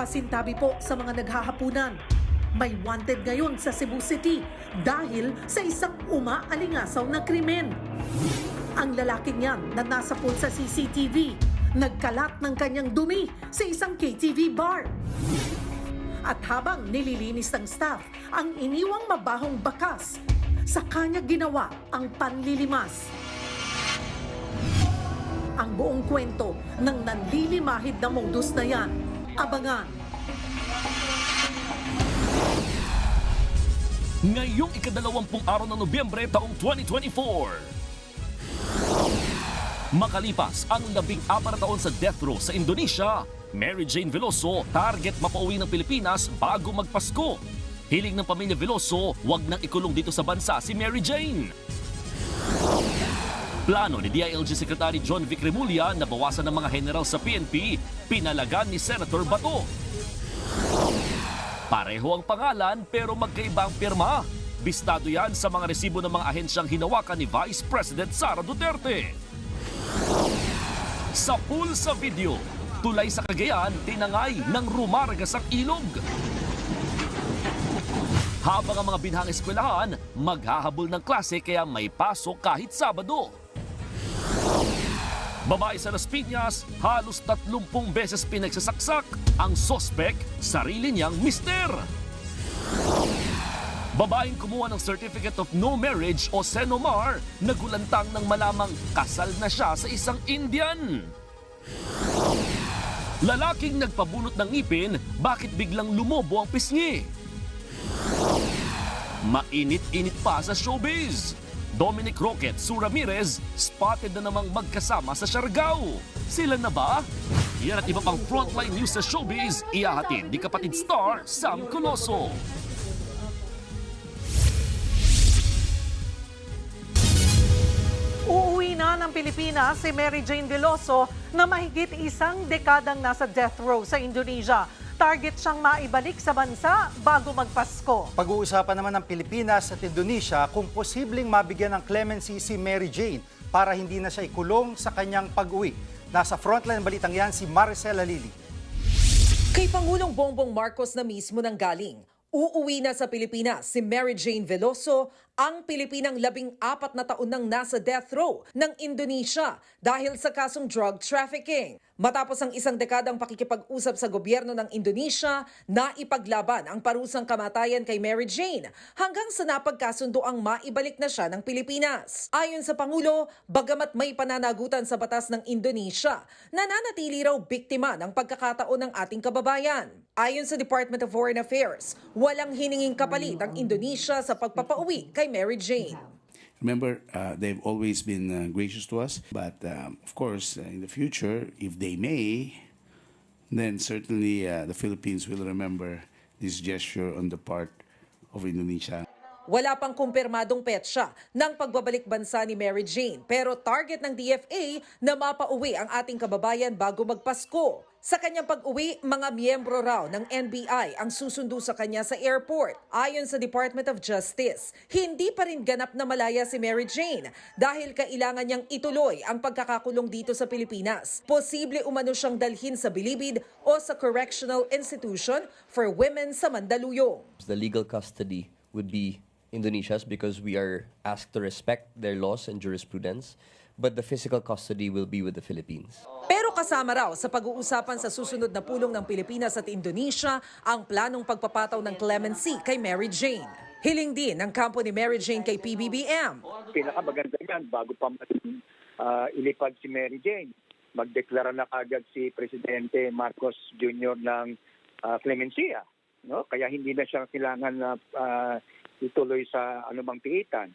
Pasintabi po sa mga naghahapunan. May wanted ngayon sa Cebu City dahil sa isang umaalingasaw na krimen. Ang lalaking yan na nasa pool sa CCTV, nagkalat ng kanyang dumi sa isang KTV bar. At habang nililinis ng staff ang iniwang mabahong bakas, sa kanya ginawa ang panlilimas. Ang buong kwento ng nanlilimahid na modus na yan, abangan. Ngayong ika-20 araw ng Nobyembre taong 2024. Makalipas ang 14 taon sa death row sa Indonesia, Mary Jane Veloso target mapauwi ng Pilipinas bago magpasko. Hiling ng pamilya Veloso, wag nang ikulong dito sa bansa si Mary Jane. Plano ni DILG Secretary John Vic Remulla na bawasan ng mga general sa PNP, pinalagan ni Senator Bato. Pareho ang pangalan pero magkaiba ang pirma. Bistado yan sa mga resibo ng mga ahensyang hinawakan ni Vice President Sara Duterte. Sa pool sa video, tulay sa Cagayan, tinangay ng rumaragas ang ilog. Habang ang mga binhang eskwelahan, maghahabol ng klase kaya may pasok kahit Sabado. Babae sa Las Piñas, halos 30 beses pinagsasaksak. Ang sospek, sarili niyang mister. Babaeng kumuha ng Certificate of No Marriage o Senomar, nagulantang ng malamang kasal na siya sa isang Indian. Lalaking nagpabunot ng ngipin, bakit biglang lumobo ang pisngi? Mainit-init pa sa showbiz. Dominic Roquette, Sue Ramirez, spotted na namang magkasama sa Siargao. Sila na ba? Yan at iba pang frontline news sa showbiz, ihahatid ni kapatid star Sam Coloso. Uuwi na ng Pilipinas si Mary Jane Veloso na mahigit isang dekadang nasa death row sa Indonesia. Target siyang maibalik sa bansa bago magpasko. Pag-uusapan naman ng Pilipinas at Indonesia kung posibleng mabigyan ng clemency si Mary Jane para hindi na siya ikulong sa kanyang pag-uwi. Nasa frontline balitang yan si Maricela Lili. Kay Pangulong Bongbong Marcos na mismo nang galing. Uuwi na sa Pilipinas si Mary Jane Veloso, ang Pilipinang 14 na taon nang nasa death row ng Indonesia dahil sa kasong drug trafficking. Matapos ang isang dekadang pakikipag-usap sa gobyerno ng Indonesia, naipaglaban ang parusang kamatayan kay Mary Jane hanggang sa napagkasundo ang maibalik na siya ng Pilipinas. Ayon sa Pangulo, bagamat may pananagutan sa batas ng Indonesia, nananatili raw biktima ng pagkakataon ng ating kababayan. Ayon sa Department of Foreign Affairs, walang hininging kapalit ang Indonesia sa pagpapauwi kay Mary Jane. Remember, they've always been gracious to us. But of course, in the future, if they may, then certainly the Philippines will remember this gesture on the part of Indonesia. Wala pang kumpirmadong petsa ng pagbabalik bansa ni Mary Jane, pero target ng DFA na mapauwi ang ating kababayan bago magpasko. Sa kanyang pag-uwi, mga miyembro raw ng NBI ang susundo sa kanya sa airport. Ayon sa Department of Justice, hindi pa rin ganap na malaya si Mary Jane dahil kailangan niyang ituloy ang pagkakakulong dito sa Pilipinas. Posible umano siyang dalhin sa Bilibid o sa Correctional Institution for Women sa Mandaluyong. The legal custody would be Indonesia's because we are asked to respect their laws and jurisprudence, but the physical custody will be with the Philippines. Pero kasama raw sa pag-uusapan sa susunod na pulong ng Pilipinas at Indonesia ang planong pagpapataw ng clemency kay Mary Jane. Hiling din ng kampo ni Mary Jane kay PBBM. Pinakamaganda yan bago pa ilipad si Mary Jane. Magdeklara na kagad si Presidente Marcos Jr. ng clemencia. No? Kaya hindi na siya kailangan na ituloy sa anumang piitan.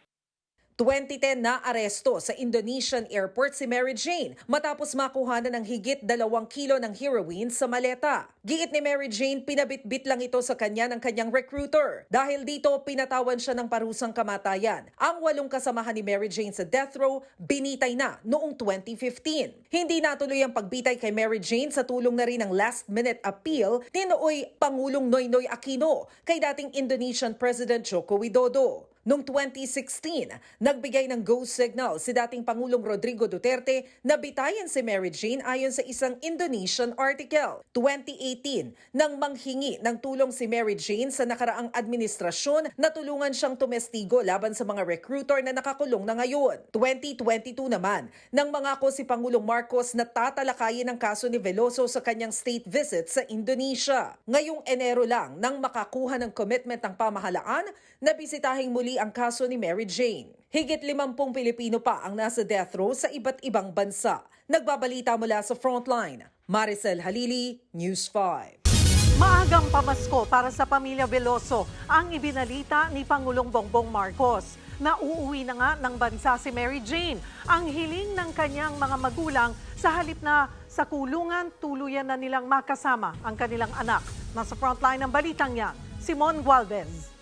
2010 na aresto sa Indonesian airport si Mary Jane matapos makuhanan ng higit 2 kilo ng heroin sa maleta. Giit ni Mary Jane, pinabitbit lang ito sa kanya ng kanyang recruiter. Dahil dito, pinatawan siya ng parusang kamatayan. Ang 8 kasamahan ni Mary Jane sa death row, binitay na noong 2015. Hindi natuloy ang pagbitay kay Mary Jane sa tulong na rin ng last-minute appeal ni nooy Pangulong Noynoy Aquino kay dating Indonesian President Joko Widodo. Noong 2016, nagbigay ng go signal si dating Pangulong Rodrigo Duterte na bitayan si Mary Jane ayon sa isang Indonesian article. 2018, nang manghingi ng tulong si Mary Jane sa nakaraang administrasyon na tulungan siyang tumestigo laban sa mga recruiter na nakakulong na ngayon. 2022 naman, nang mangako si Pangulong Marcos na tatalakayin ang kaso ni Veloso sa kanyang state visit sa Indonesia. Ngayong Enero lang nang makakuha ng commitment ng pamahalaan na bisitahing muli ang kaso ni Mary Jane. Higit 50 Pilipino pa ang nasa death row sa iba't ibang bansa. Nagbabalita mula sa Frontline, Maricel Halili, News 5. Maagang pamasko para sa pamilya Veloso ang ibinalita ni Pangulong Bongbong Marcos na uuwi na nga ng bansa si Mary Jane. Ang hiling ng kanyang mga magulang sa halip na sa kulungan tuluyan na nilang makasama ang kanilang anak. Nasa frontline ng balitang yan, Simon Gualdez.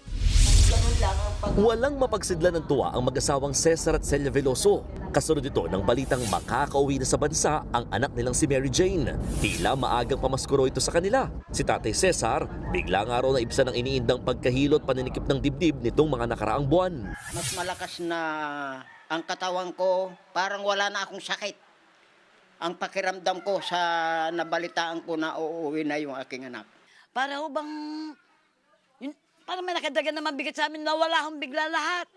Walang mapagsidlan ng tuwa ang mag-asawang Cesar at Celia Veloso. Kasunod ito ng balitang makakauwi na sa bansa ang anak nilang si Mary Jane. Tila maagang pamaskuro ito sa kanila. Si Tatay Cesar, bigla nga raw na ibsa ng iniindang pagkahilot paninikip ng dibdib nitong mga nakaraang buwan. Mas malakas na ang katawan ko, parang wala na akong sakit. Ang pakiramdam ko sa nabalitaan ko na uuwi na yung aking anak. Para ho bang, parang may nakadagan na mabigat sa amin na wala akong bigla lahat.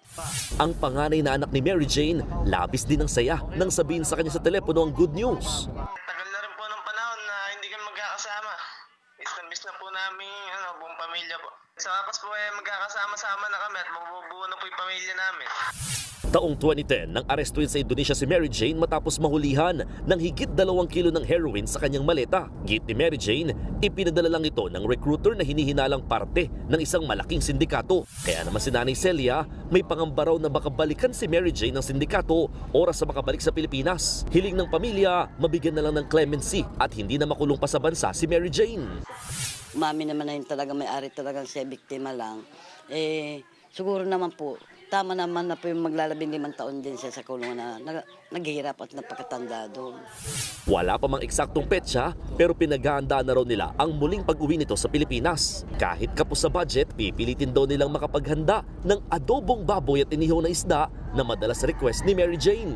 Ang panganay na anak ni Mary Jane, labis din ng saya nang sabihin sa kanya sa telepono ang good news. Tagal na rin po ng panahon na hindi kami magkakasama. Miss na po namin buong pamilya po. Sa wakas po magkakasama-sama na kami at mabubuo na po yung pamilya namin. Taong 2010 nang arestuin sa Indonesia si Mary Jane matapos mahulihan ng higit 2 kilo ng heroin sa kanyang maleta. Git ni Mary Jane, ipinadala lang ito ng recruiter na hinihinalang parte ng isang malaking sindikato. Kaya naman si Nanay Celia, may pangamba raw na baka balikan si Mary Jane ng sindikato oras sa makabalik sa Pilipinas. Hiling ng pamilya, mabigyan na lang ng clemency at hindi na makulong pa sa bansa si Mary Jane. Mami naman na yun talaga may-ari talagang siya biktima lang. Siguro naman po, tama naman na po yung maglalabing 5 taon din siya sa kulungan na naghihirap at napakatanda doon. Wala pa mang eksaktong petsa pero pinaghahandaan na raw nila ang muling pag-uwi nito sa Pilipinas. Kahit kapos sa budget, pipilitin daw nilang makapaghanda ng adobong baboy at inihaw na isda na madalas request ni Mary Jane.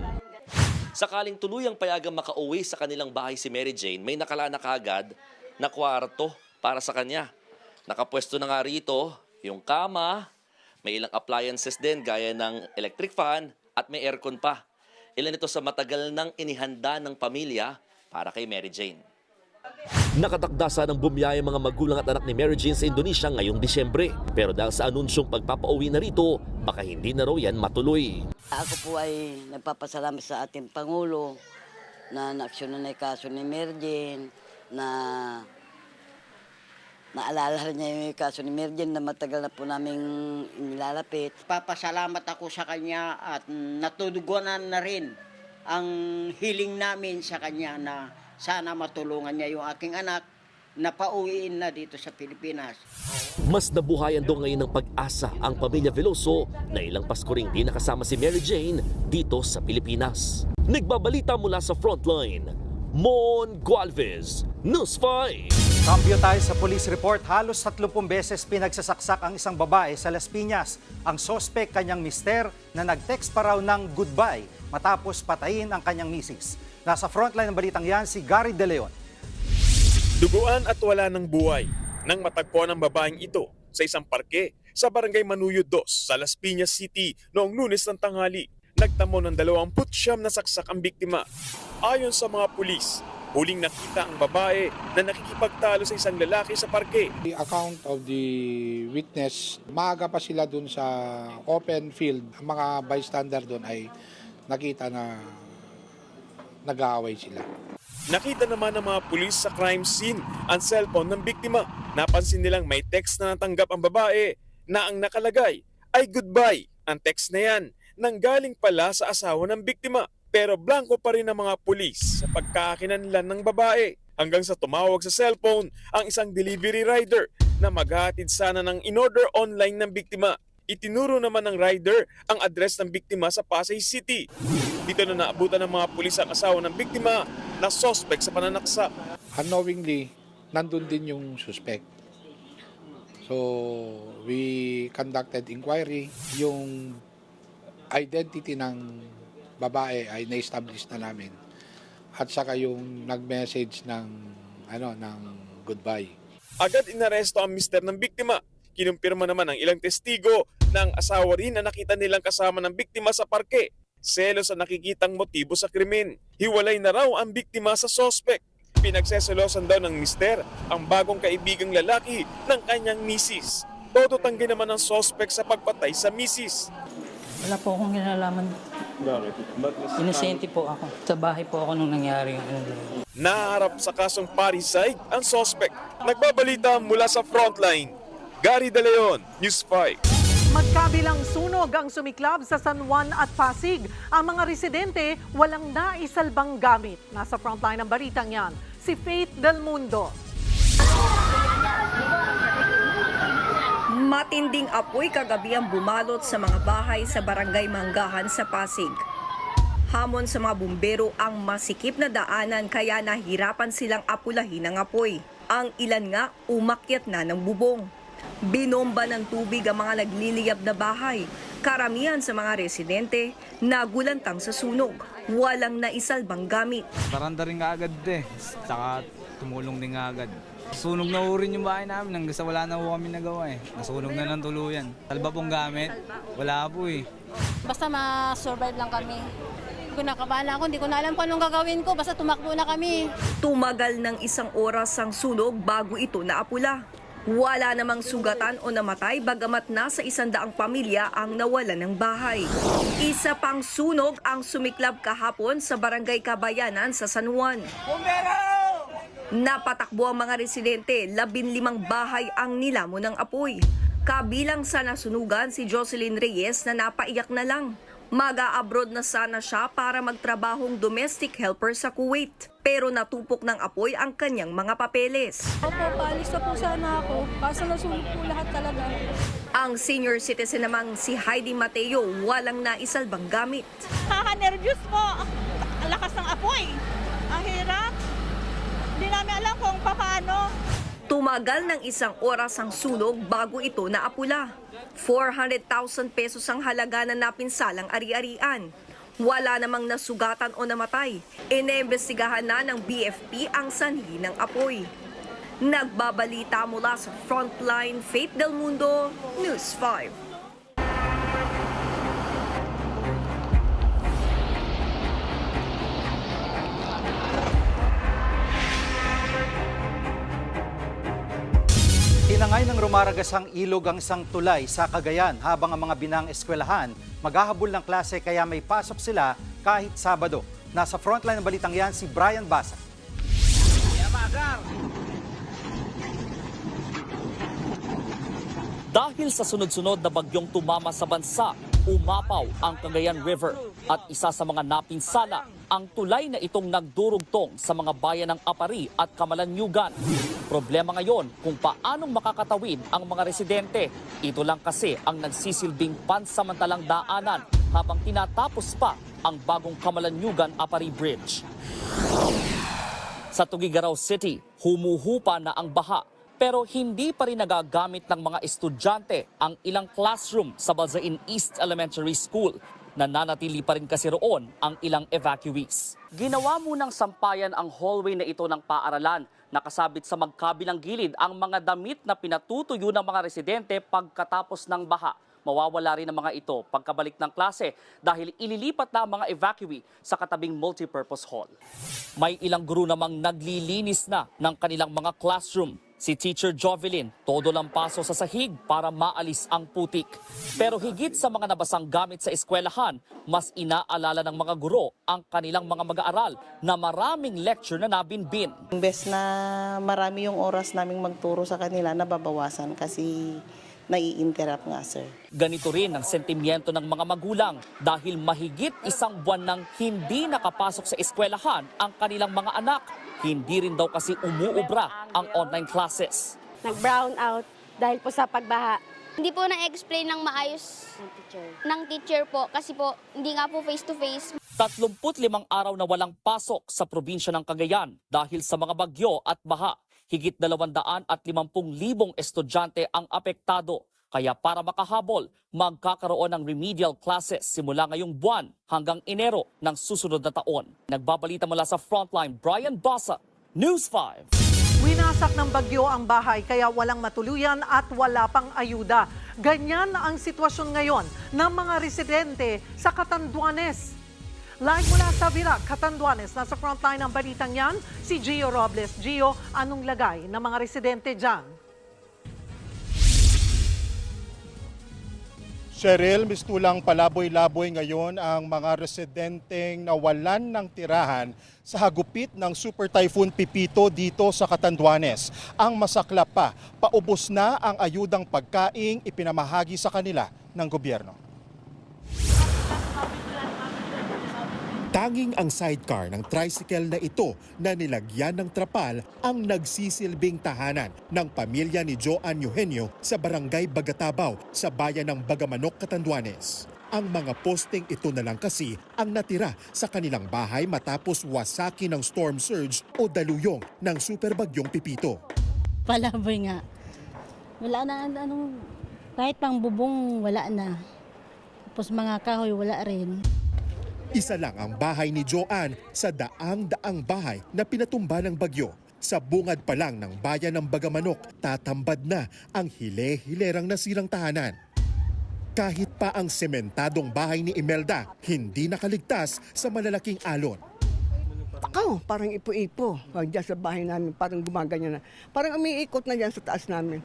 Sakaling tuluyang payagang makauwi sa kanilang bahay si Mary Jane, may nakalana kaagad na kwarto para sa kanya. Nakapwesto na nga rito yung kama, may ilang appliances din gaya ng electric fan at may aircon pa. Ilan ito sa matagal nang inihanda ng pamilya para kay Mary Jane. Nakatakda ng bumiyaya mga magulang at anak ni Mary Jane sa Indonesia ngayong Disyembre. Pero dahil sa anunsyong pagpapauwi na rito, baka hindi na raw yan matuloy. Ako po ay nagpapasalamat sa ating Pangulo na naaksyonan na yung kaso ni Mary Jane, na naalala niya yung kaso ni Mary Jane na matagal na po namin inilalapit. Papasalamat ako sa kanya at natudugunan na rin ang hiling namin sa kanya na sana matulungan niya yung aking anak na pauwiin na dito sa Pilipinas. Mas nabuhayan daw ngayon ng pag-asa ang pamilya Veloso na ilang Pasko ring di nakasama si Mary Jane dito sa Pilipinas. Nagbabalita mula sa Frontline, Mon Gualvez, News 5. Kambyo tayo sa police report. Halos 30 beses pinagsasaksak ang isang babae sa Las Piñas. Ang sospek kanyang mister na nag-text pa raw ng goodbye matapos patayin ang kanyang misis. Nasa frontline ng balitang yan si Gary De Leon. Duguan at wala ng buhay nang matagpuan ang babaeng ito sa isang parke sa Barangay Manuyo 2 sa Las Piñas City noong Lunes ng tanghali. Nagtamo ng 29 na saksak ang biktima. Ayon sa mga pulis, huling nakita ang babae na nakikipagtalo sa isang lalaki sa parke. The account of the witness, maaga pa sila dun sa open field. Ang mga bystander dun ay nakita na nag-aaway sila. Nakita naman ng mga pulis sa crime scene ang cellphone ng biktima. Napansin nilang may text na natanggap ang babae na ang nakalagay ay goodbye. Ang text na yan nanggaling pala sa asawa ng biktima. Pero blanco pa rin ang mga pulis sa pagkakakinanlan ng babae hanggang sa tumawag sa cellphone ang isang delivery rider na maghahatid sana ng in-order online ng biktima. Itinuro naman ng rider ang address ng biktima sa Pasay City. Dito na naabutan ng mga pulis ang asawa ng biktima na suspect sa pananaksak. Unknowingly, nandun din yung suspect. So, we conducted inquiry. Yung identity ng babae ay na-establish na namin. At saka yung nag-message ng goodbye. Agad inaresto ang mister ng biktima. Kinumpirma naman ng ilang testigo na ang asawa rin na nakita nilang kasama ng biktima sa parke. Selos sa nakikitang motibo sa krimen. Hiwalay na raw ang biktima sa sospek. Pinagseselosan daw ng mister ang bagong kaibigang lalaki ng kanyang misis. Todo tanggi naman ang sospek sa pagpatay sa misis. Wala po akong kinalaman. Bakit? Inosente po ako. Sa bahay po ako nung nangyari. Naharap sa kasong parricide ang sospek. Nagbabalita mula sa frontline. Gary De Leon, News 5. Magkabilang sunog ang sumiklab sa San Juan at Pasig. Ang mga residente walang naisalbang gamit. Nasa frontline ng balitang yan, si Faith Del Mundo. Matinding apoy kagabi ang bumalot sa mga bahay sa Barangay Manggahan sa Pasig. Hamon sa mga bumbero ang masikip na daanan kaya nahirapan silang apulahin ang apoy. Ang ilan nga umakyat na ng bubong. Binomba ng tubig ang mga nagliliyab na bahay. Karamihan sa mga residente nagulantang sa sunog. Walang naisalbang gamit. Paranda rin agad Saka tumulong din agad. Sunog na rin yung bahay namin hanggang sa wala na po kami nagawa Nasunog na ng tuluyan. Salba pong gamit, wala po Basta ma-survive lang kami. Kinakabahan ako, hindi ko na alam kung anong gagawin ko, basta tumakbo na kami. Tumagal ng 1 oras ang sunog bago ito naapula. Wala namang sugatan o namatay bagamat nasa 100 pamilya ang nawalan ng bahay. Isa pang sunog ang sumiklab kahapon sa Barangay Kabayanan sa San Juan. Napatakbo ang mga residente, 15 bahay ang nilamon ng apoy. Kabilang sa nasunugan si Jocelyn Reyes na napaiyak na lang. Mag-a-abroad na sana siya para magtrabahong domestic helper sa Kuwait. Pero natupok ng apoy ang kanyang mga papeles. Opo, paalis na po sana ako. Kaso nasunog po lahat talaga. Ang senior citizen namang si Heidi Mateo walang naisalbang gamit. Nervyos po. Ang lakas ng apoy. Ang hirap. Hindi namin alam kung paano. Tumagal ng 1 oras ang sunog bago ito naapula. 400,000 pesos ang halaga na napinsalang ari-arian. Wala namang nasugatan o namatay. Iniimbestigahan na ng BFP ang sanhi ng apoy. Nagbabalita mula sa Frontline, Faith Del Mundo, News 5. Tinangay ng rumaragasang ilog ang isang tulay sa Cagayan habang ang mga binang eskwelahan maghahabol ng klase kaya may pasok sila kahit Sabado. Nasa frontline ng balitang yan si Brian Basa. Dahil sa sunod-sunod na bagyong tumama sa bansa, umapaw ang Cagayan River at isa sa mga napinsala ang tulay na itong nagdurugtong sa mga bayan ng Apari at Camalaniugan. Problema ngayon kung paanong makakatawid ang mga residente. Ito lang kasi ang nagsisilbing pansamantalang daanan habang tinatapos pa ang bagong Camalaniugan-Apari Bridge. Sa Tuguegarao City, humuhupa na ang baha. Pero hindi pa rin nagagamit ng mga estudyante ang ilang classroom sa Balzain East Elementary School. Nananatili pa rin kasi roon ang ilang evacuees. Ginawa munang sampayan ang hallway na ito ng paaralan. Nakasabit sa magkabilang gilid ang mga damit na pinatutuyo ng mga residente pagkatapos ng baha. Mawawala rin ang mga ito pagkabalik ng klase dahil ililipat na ang mga evacuee sa katabing multipurpose hall. May ilang guro namang naglilinis na ng kanilang mga classroom. Si Teacher Jovelyn, todo lang paso sa sahig para maalis ang putik. Pero higit sa mga nabasang gamit sa eskwelahan, mas inaalala ng mga guro ang kanilang mga mag-aaral na maraming lecture na nabinbin. Imbes na marami yung oras naming magturo sa kanila, nababawasan kasi nai-interrupt nga, sir. Ganito rin ang sentimiento ng mga magulang dahil mahigit 1 buwan nang hindi nakapasok sa eskwelahan ang kanilang mga anak. Hindi rin daw kasi umuubra ang online classes. Nag-brown out dahil po sa pagbaha. Hindi po na-explain ng maayos ng teacher po kasi po hindi nga po face-to-face. 35 araw na walang pasok sa probinsya ng Cagayan dahil sa mga bagyo at baha. higit 250,000 estudyante ang apektado. Kaya para makahabol, magkakaroon ng remedial classes simula ngayong buwan hanggang Enero ng susunod na taon. Nagbabalita mula sa Frontline, Brian Basa, News 5. Winasak ng bagyo ang bahay kaya walang matuluyan at wala pang ayuda. Ganyan ang sitwasyon ngayon ng mga residente sa Catanduanes. Live mula sa Virac, Catanduanes, nasa frontline ng balitang yan, si Gio Robles. Gio, anong lagay ng mga residente dyan? Cheryl, mistulang palaboy-laboy ngayon ang mga residenteng nawalan ng tirahan sa hagupit ng Super Typhoon Pipito dito sa Catanduanes. Ang masaklap pa, paubos na ang ayudang pagkaing ipinamahagi sa kanila ng gobyerno. Tanging ang sidecar ng tricycle na ito na nilagyan ng trapal ang nagsisilbing tahanan ng pamilya ni Joan Eugenio sa barangay Bagatabaw sa bayan ng Bagamanok, Catanduanes. Ang mga posting ito na lang kasi ang natira sa kanilang bahay matapos wasaki ng storm surge o daluyong ng super bagyong Pipito. Palaboy nga. Wala na, kahit pang bubong wala na. Tapos mga kahoy wala rin. Isa lang ang bahay ni Joan sa daang-daang bahay na pinatumba ng bagyo. Sa bungad pa lang ng bayan ng Bagamanok, tatambad na ang hile-hilerang nasirang tahanan. Kahit pa ang sementadong bahay ni Imelda, hindi nakaligtas sa malalaking alon. Takaw, parang ipo-ipo. Diyan sa bahay namin, parang gumaganyan na. Parang umiikot na dyan sa taas namin.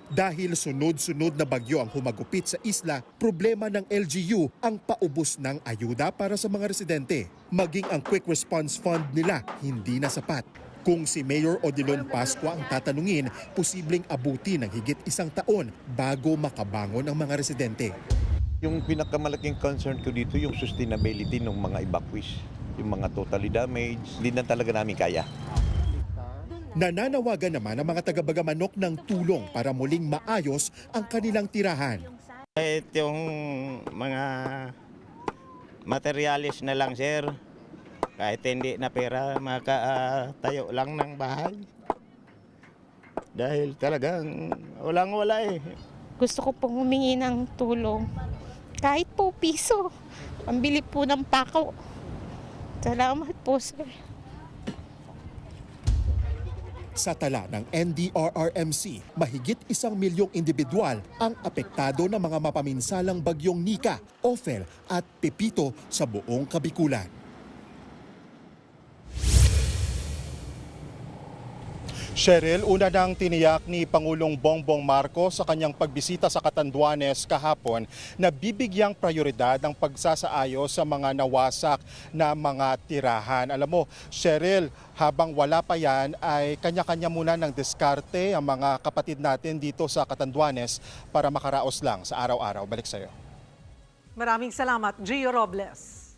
Dahil sunod-sunod na bagyo ang humagupit sa isla, problema ng LGU ang paubos ng ayuda para sa mga residente. Maging ang Quick Response Fund nila hindi na sapat. Kung si Mayor Odilon Pascua ang tatanungin, posibleng abuti ng higit 1 taon bago makabangon ang mga residente. Yung pinakamalaking concern ko dito yung sustainability ng mga evacuees. Yung mga totally damaged, hindi na talaga namin kaya. Nananawagan naman ang mga taga-Bagamanok ng tulong para muling maayos ang kanilang tirahan. Kahit yung mga materialis na lang, sir, kahit hindi na pera, makatayo lang ng bahay. Dahil talagang walang-wala eh. Gusto ko pong humingi ng tulong. Kahit po piso, pambili po ng pako. Salamat po, sir. Sa tala ng NDRRMC, mahigit 1 milyong individual ang apektado ng mga mapaminsalang bagyong Nika, Ophel at Pipito sa buong Kabikulan. Cheryl, una nang tiniyak ni Pangulong Bongbong Marcos sa kanyang pagbisita sa Catanduanes kahapon na bibigyang prioridad ang pagsasaayos sa mga nawasak na mga tirahan. Alam mo, Cheryl, habang wala pa yan ay kanya-kanya muna ng diskarte ang mga kapatid natin dito sa Catanduanes para makaraos lang sa araw-araw. Balik sa'yo. Maraming salamat, Gio Robles.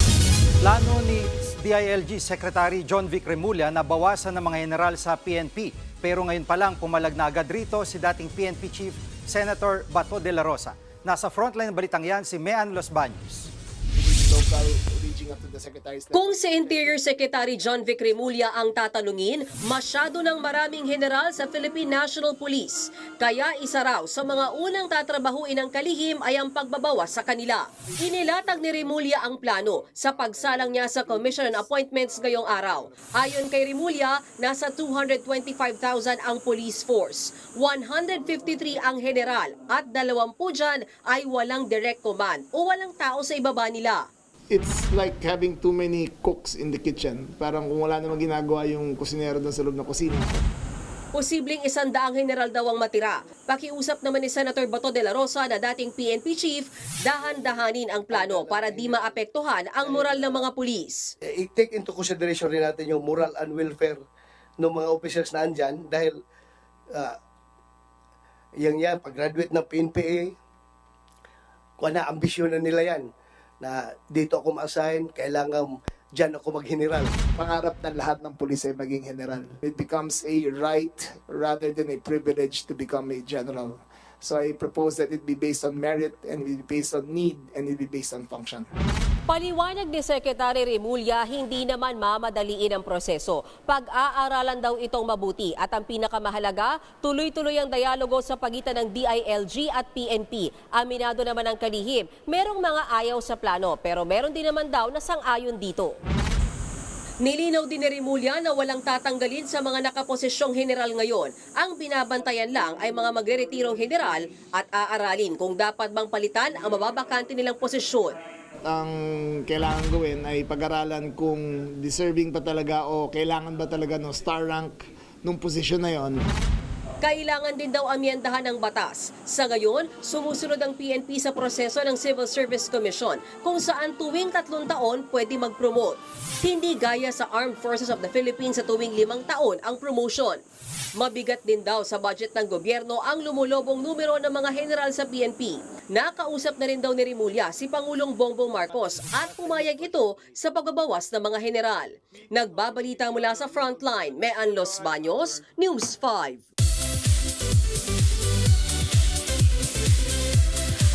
Plano ni DILG Secretary John Vic Remulla na bawasan ng mga general sa PNP. Pero ngayon pa lang pumalag na agad rito si dating PNP Chief Senator Bato de la Rosa. Nasa frontline ng balitang yan si Mean Los Baños. Kung si Interior Secretary John Vic Remulla ang tatanungin, masyado ng maraming general sa Philippine National Police. Kaya isa raw sa mga unang tatrabahuin ng kalihim ay ang pagbabawas sa kanila. Inilatag ni Remulla ang plano sa pagsalang niya sa Commission on Appointments ngayong araw. Ayon kay Remulla, nasa 225,000 ang police force, 153 ang general at 20 dyan ay walang direct command o walang tao sa ibaba nila. It's like having too many cooks in the kitchen. Parang kung wala namang ginagawa yung kusinero doon sa loob ng kusina. Posibleng 100 general daw ang matira. Pakiusap naman ni Senator Bato de la Rosa na dating PNP chief, dahan-dahanin ang plano para di maapektuhan ang moral ng mga pulis. I-take into consideration rin natin yung moral and welfare ng mga officers na andyan dahil pag-graduate ng PNPA, ambisyon na nila yan. Na dito ako ma-assign, kailangan dyan ako mag-general. Pangarap ng lahat ng pulis ay maging general. It becomes a right rather than a privilege to become a general. So I propose that it be based on merit and it be based on need and it be based on function. Paliwanag ni Secretary Remulla, hindi naman mamadaliin ang proseso. Pag-aaralan daw itong mabuti at ang pinakamahalaga, tuloy-tuloy ang dialogo sa pagitan ng DILG at PNP. Aminado naman ang kalihim, merong mga ayaw sa plano pero meron din naman daw na sang-ayon dito. Nilinaw din ni Remulla na walang tatanggalin sa mga nakaposisyong general ngayon. Ang binabantayan lang ay mga magreretirong general at aaralin kung dapat bang palitan ang mababakante nilang posisyon. Ang kailangan gawin ay pag-aralan kung deserving pa talaga o kailangan ba talaga ng star rank nung posisyon na yon. Kailangan din daw amyendahan ang batas. Sa ngayon, sumusunod ang PNP sa proseso ng Civil Service Commission kung saan tuwing 3 taon pwede mag-promote. Hindi gaya sa Armed Forces of the Philippines sa tuwing 5 taon ang promotion. Mabigat din daw sa budget ng gobyerno ang lumulobong numero ng mga general sa PNP. Nakausap na rin daw ni Remulla si Pangulong Bongbong Marcos at pumayag ito sa pagbabawas ng mga general. Nagbabalita mula sa Frontline, Mean Los Baños, News 5.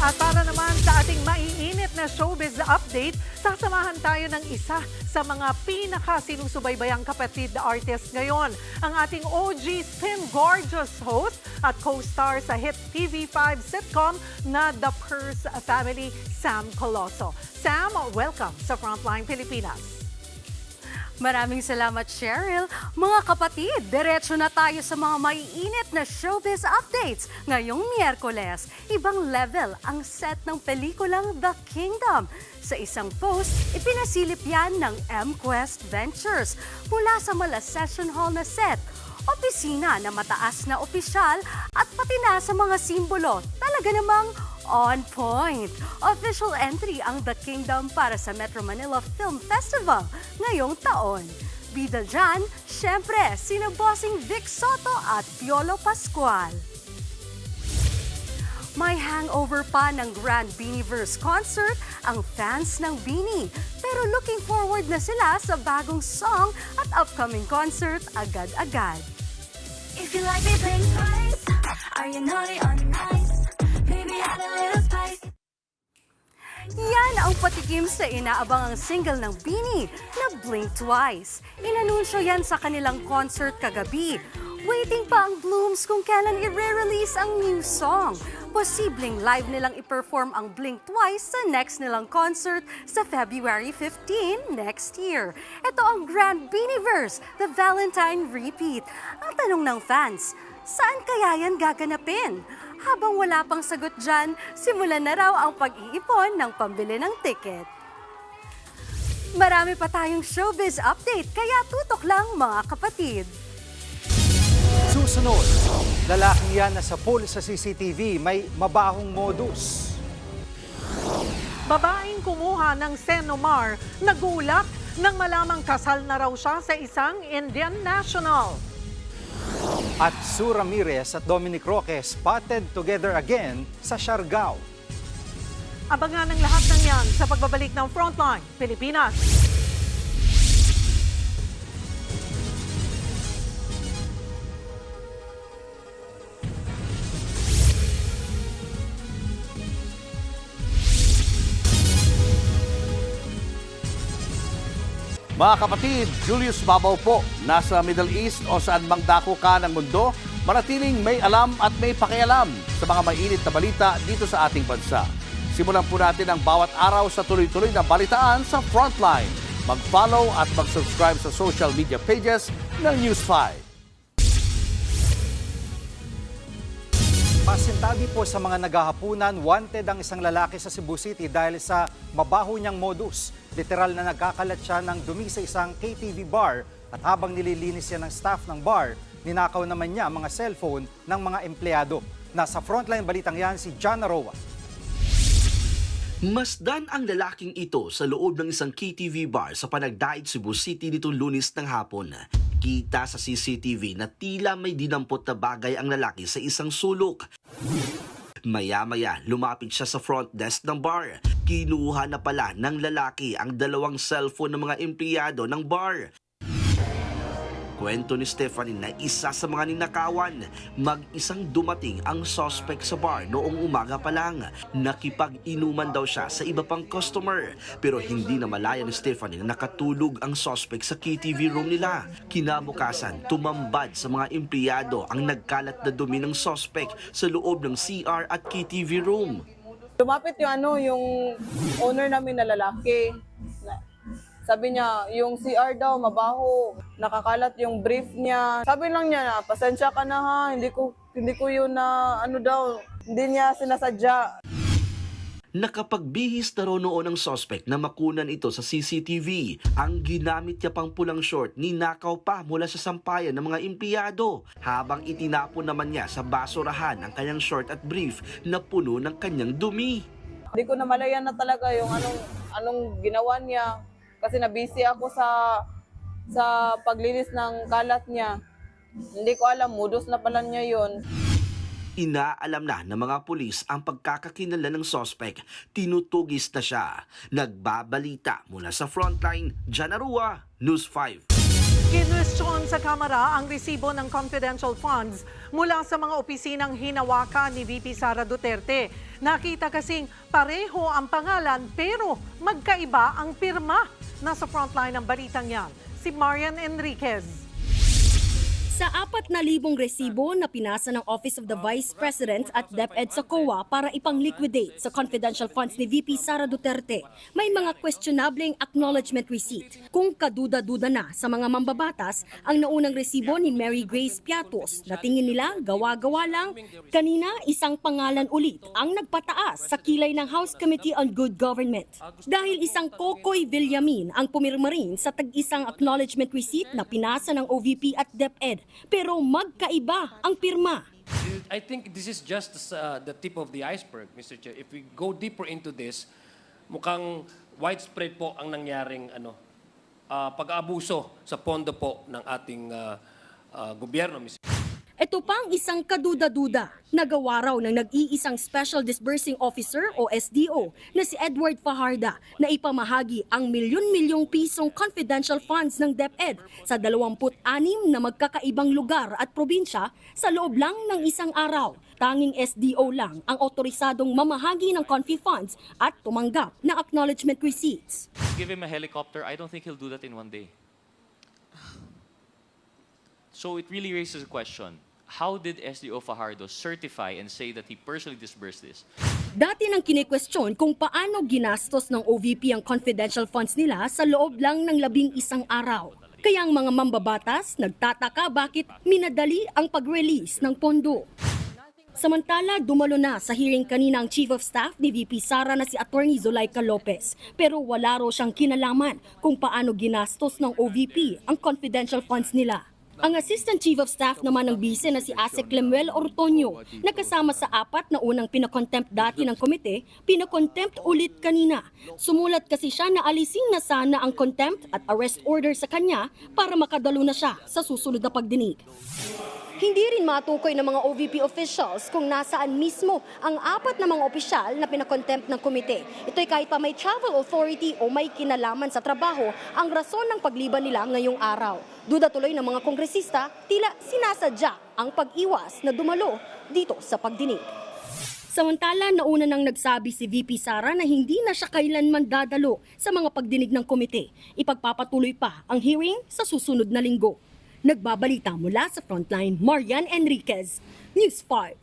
At para naman sa ating maiinit na showbiz update, sasamahan tayo ng isa sa mga pinaka-sinusubaybayang kapatid artist ngayon. Ang ating OG Spin Gorgeous host at co-star sa hit TV5 sitcom na The Purse Family, Sam Coloso. Sam, welcome sa Frontline Pilipinas. Maraming salamat, Cheryl. Mga kapatid, diretso na tayo sa mga maiinit na showbiz updates. Ngayong Miyerkules, ibang level ang set ng pelikulang The Kingdom. Sa isang post, ipinasilip yan ng M-Quest Ventures mula sa Mala Session Hall na set. Opisina na mataas na opisyal at pati na sa mga simbolo, talaga namang on point. Official entry ang The Kingdom para sa Metro Manila Film Festival ngayong taon. Bida dyan, syempre, sina Bossing Vic Soto at Piolo Pascual. May hangover pa ng Grand Beanieverse concert ang fans ng Beanie. Pero looking forward na sila sa bagong song at upcoming concert agad-agad. If you like me, think twice. Are you naughty or nice? Maybe add a little spice. Yan ang patikim sa inaabangang single ng Beanie na Blink Twice. Inanunsyo yan sa kanilang concert kagabi. Waiting pa ang Blooms kung kailan i-re-release ang new song. Posibleng live nilang i-perform ang Blink Twice sa next nilang concert sa February 15 next year. Ito ang Grand Beanieverse, The Valentine Repeat. Ang tanong ng fans, saan kaya yan gaganapin? Habang wala pang sagot dyan, simulan na raw ang pag-iipon ng pambili ng ticket. Marami pa tayong showbiz update, kaya tutok lang mga kapatid. Susunod, lalaking yan na sa pool sa CCTV may mabahong modus. Babaeng kumuha ng Senomar, nagulat nang malamang kasal na raw siya sa isang Indian national. At Sue Ramirez at Dominic Roque spotted together again sa Siargao. Abangan ang lahat ng yan sa pagbabalik ng Frontline Pilipinas. Mga kapatid, Julius Babaw po, nasa Middle East o saan mang dako ka ng mundo, manatiling may alam at may pakialam sa mga mainit na balita dito sa ating bansa. Simulan po natin ang bawat araw sa tuloy-tuloy na balitaan sa Frontline. Mag-follow at mag-subscribe sa social media pages ng News 5. Pasintabi po sa mga naghahapunan, wanted ang isang lalaki sa Cebu City dahil sa mabaho niyang modus. Literal na nagkakalat siya ng dumi sa isang KTV bar at habang nililinis siya ng staff ng bar, ninakaw naman niya mga cellphone ng mga empleyado. Nasa Frontline balitang yan si John Aroa. Masdan ang lalaking ito sa loob ng isang KTV bar sa Panagdaig, Cebu City nitong Lunes ng hapon. Kita sa CCTV na tila may dinampot na bagay ang lalaki sa isang sulok. Maya-maya, lumapit siya sa front desk ng bar. Kinuha na pala ng lalaki ang 2 cellphone ng mga empleyado ng bar. Kwento ni Stephanie na isa sa mga ninakawan, mag-isang dumating ang suspect sa bar noong umaga pa lang. Nakipag-inuman daw siya sa iba pang customer, pero hindi na malaya ni Stephanie na nakatulog ang suspect sa KTV room nila. Kinabukasan, tumambad sa mga empleyado ang nagkalat na dumi ng suspect sa loob ng CR at KTV room. Lumapit yung owner namin na lalaki. Sabi niya, yung CR daw mabaho, nakakalat yung brief niya. Sabi lang niya na, pasensya ka na ha, hindi ko yun na hindi niya sinasadya. Nakapagbihis na raw noon ang suspect na makunan ito sa CCTV. Ang ginamit niya pang pulang short, ninakaw pa mula sa sampayan ng mga empleyado, habang itinapon naman niya sa basurahan ang kanyang short at brief na puno ng kanyang dumi. Hindi ko na malayan na talaga yung anong ginawa niya. Kasi nabisi ako sa paglinis ng kalat niya. Hindi ko alam, modus na pala niya yun. Inaalam na ng mga pulis ang pagkakakinala ng suspect. Tinutugis na siya. Nagbabalita mula sa Frontline, Jan Arua, News 5. Kinwestiyon sa Kamara ang resibo ng confidential funds mula sa mga opisinang hinawakan ni VP Sara Duterte. Nakita kasing pareho ang pangalan pero magkaiba ang pirma. Nasa frontline ng balitang yan, si Marian Enriquez. Sa 4,000 resibo na pinasa ng Office of the Vice President at DepEd sa COA para ipang-liquidate sa confidential funds ni VP Sara Duterte, may mga questionableng acknowledgement receipt. Kung kaduda-duda na sa mga mambabatas ang naunang resibo ni Mary Grace Piatos na tingin nila gawa-gawa lang, kanina isang pangalan ulit ang nagpataas sa kilay ng House Committee on Good Government. Dahil isang Kokoy Villamin ang pumirma rin sa tag-isang acknowledgement receipt na pinasa ng OVP at DepEd. Pero magkaiba ang pirma. I think this is just the tip of the iceberg, Mr. Chair. If we go deeper into this, mukhang widespread po ang nangyaring pag-aabuso sa pondo po ng ating gobyerno, Mr. Ito pang isang kaduda-duda. Nagawa raw ng nag-iisang Special Disbursing Officer o SDO na si Edward Fajarda na ipamahagi ang milyon-milyong pisong confidential funds ng DepEd sa 26 na magkakaibang lugar at probinsya sa loob lang ng isang araw. Tanging SDO lang ang otorisadong mamahagi ng confi funds at tumanggap ng acknowledgement receipts. Give him a helicopter, I don't think he'll do that in one day. So it really raises a question. How did SDO Fajardo certify and say that he personally disbursed this? Dati nang kine-question kung paano ginastos ng OVP ang confidential funds nila sa loob lang ng 11 araw. Kaya ang mga mambabatas nagtataka bakit minadali ang pag-release ng pondo. Samantala, dumalo na sa hearing kanina ang Chief of Staff ni VP Sara na si Attorney Zulaika Lopez. Pero wala raw siyang kinalaman kung paano ginastos ng OVP ang confidential funds nila. Ang Assistant Chief of Staff naman ng Bise na si Asek Lemuel Ortonio, na kasama sa 4 na unang pinakontempt dati ng komite, pinakontempt ulit kanina. Sumulat kasi siya na alisin na sana ang contempt at arrest order sa kanya para makadalo na siya sa susunod na pagdinig. Hindi rin matukoy ng mga OVP officials kung nasaan mismo ang 4 na mga opisyal na pinakontempt ng komite. Ito'y kahit pa may travel authority o may kinalaman sa trabaho ang rason ng pagliban nila ngayong araw. Duda tuloy ng mga kongresista, tila sinasadya ang pag-iwas na dumalo dito sa pagdinig. Samantala, nauna nang nagsabi si VP Sara na hindi na siya kailanman dadalo sa mga pagdinig ng komite. Ipagpapatuloy pa ang hearing sa susunod na linggo. Nagbabalita mula sa Frontline, Marian Enriquez, News 5.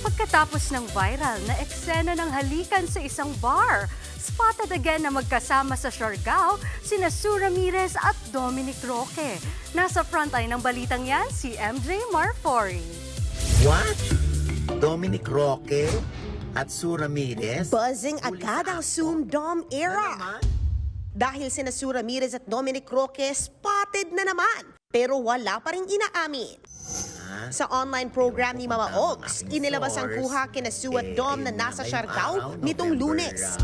Pagkatapos ng viral na eksena ng halikan sa isang bar, spotted again na magkasama sa Siargao sina Sue Ramirez at Dominic Roque. Nasa frontline ng balitang yan, si MJ Marfori. What? Dominic Roque at Sue Ramirez? Buzzing agad ang Zoom-Dom era. Dahil sina Sue Ramirez at Dominic Roque spotted na naman, pero wala pa rin inaamin. Sa online program ni Mama Ogs, inilabas ang kuha kina Sue at Dom na nasa Siargao nitong Lunes.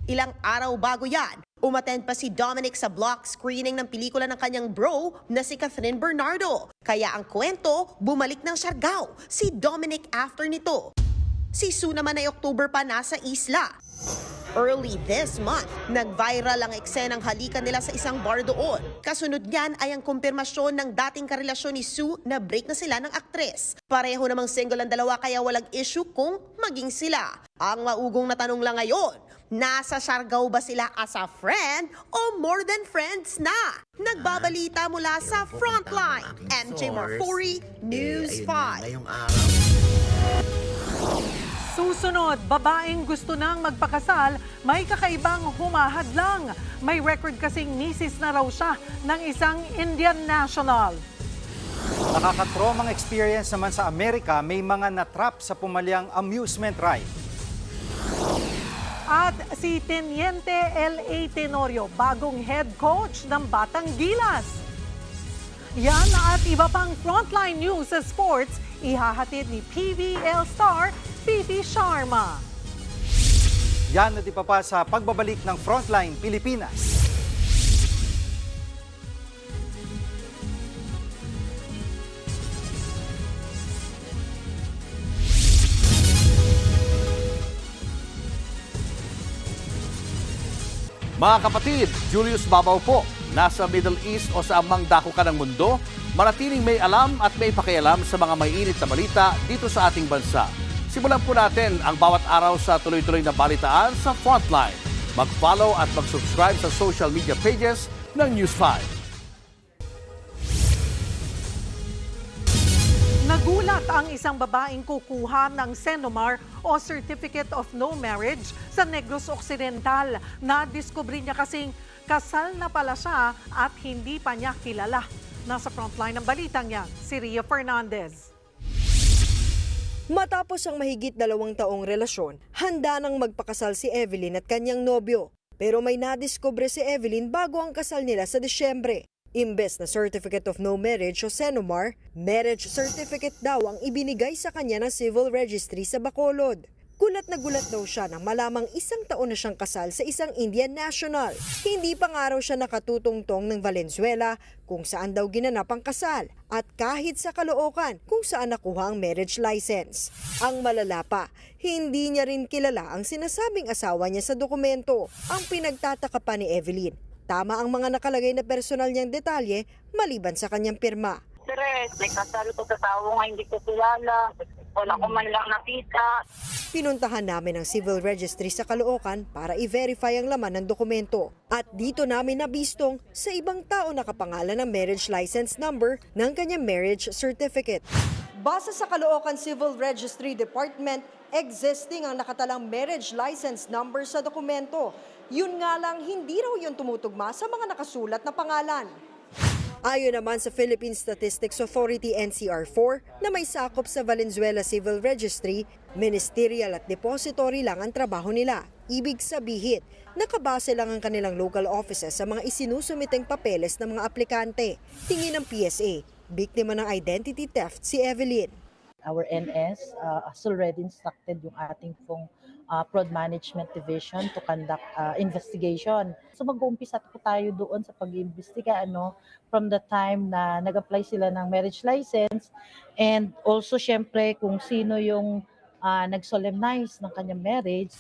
Ilang araw bago yan, umattend pa si Dominic sa block screening ng pelikula ng kanyang bro na si Catherine Bernardo. Kaya ang kwento, bumalik ng Siargao si Dominic after nito. Si Sue naman ay October pa nasa isla. Early this month, nag-viral ang eksenang halikan nila sa isang bar doon. Kasunod niyan ay ang kumpirmasyon ng dating karelasyon ni Sue na break na sila ng aktres. Pareho namang single ang dalawa kaya walang issue kung maging sila. Ang maugong na tanong lang ngayon, nasa Siargao ba sila as a friend o more than friends na? Nagbabalita mula sa Frontline. MJ Marfori, News 5. Susunod, babaeng gusto nang magpakasal, may kakaibang humahadlang. May record kasing misis na raw siya ng isang Indian national. Nakakatromang experience naman sa Amerika, may mga natrap sa pumalyang amusement ride. At si Teniente L.A. Tenorio, bagong head coach ng Batang Gilas. Yan at iba pang Frontline News sa sports, ihahatid ni PVL star Fifi Sharma. Yan at iba pa sa pagbabalik ng Frontline Pilipinas. Mga kapatid, Julius Babaw po. Nasa Middle East o sa amang dako ka ng mundo, manatiling may alam at may pakialam sa mga may init na balita dito sa ating bansa. Simulan po natin ang bawat araw sa tuloy-tuloy na balitaan sa Frontline. Mag-follow at mag-subscribe sa social media pages ng News 5. Nagulat ang isang babaeng kukuha ng Senomar o Certificate of No Marriage sa Negros Occidental. Nadiskubre niya kasing kasal na pala siya at hindi pa niya kilala. Nasa frontline ng balitang yan, si Ria Fernandez. Matapos ang mahigit 2 taong relasyon, handa nang magpakasal si Evelyn at kanyang nobyo. Pero may nadiskubre si Evelyn bago ang kasal nila sa Disyembre. Imbes na Certificate of No Marriage o Senomar, marriage certificate daw ang ibinigay sa kanya ng Civil Registry sa Bacolod. Gulat na gulat daw siya nang malamang 1 taon na siyang kasal sa isang Indian national. Hindi pa nga raw siya nakatutungtong ng Valenzuela kung saan daw ginanap ang kasal at kahit sa Caloocan kung saan nakuha ang marriage license. Ang malala pa, hindi niya rin kilala ang sinasabing asawa niya sa dokumento. Ang pinagtataka pa ni Evelyn, tama ang mga nakalagay na personal niyang detalye maliban sa kanyang pirma. Stress, may kasal ko sa tao nga hindi ko kilala. Wala ko man lang nakita. Pinuntahan namin ang Civil Registry sa Caloocan para i-verify ang laman ng dokumento. At dito namin nabistong sa ibang tao nakapangalan ng marriage license number ng kanyang marriage certificate. Base sa Caloocan Civil Registry Department, existing ang nakatalang marriage license number sa dokumento. Yun nga lang, hindi raw yun tumutugma sa mga nakasulat na pangalan. Ayon naman sa Philippine Statistics Authority NCR4 na may sakop sa Valenzuela Civil Registry, ministerial at depository lang ang trabaho nila. Ibig sabihin, nakabase lang ang kanilang local offices sa mga isinusumiteng papeles ng mga aplikante. Tingin ng PSA, biktima ng identity theft si Evelyn. Our NS has already instructed yung ating pong Fraud Management Division to conduct investigation. So mag-uumpisa po tayo doon sa pag-iimbestiga from the time na nag-apply sila ng marriage license and also syempre kung sino yung nag-solemnize ng kanyang marriage.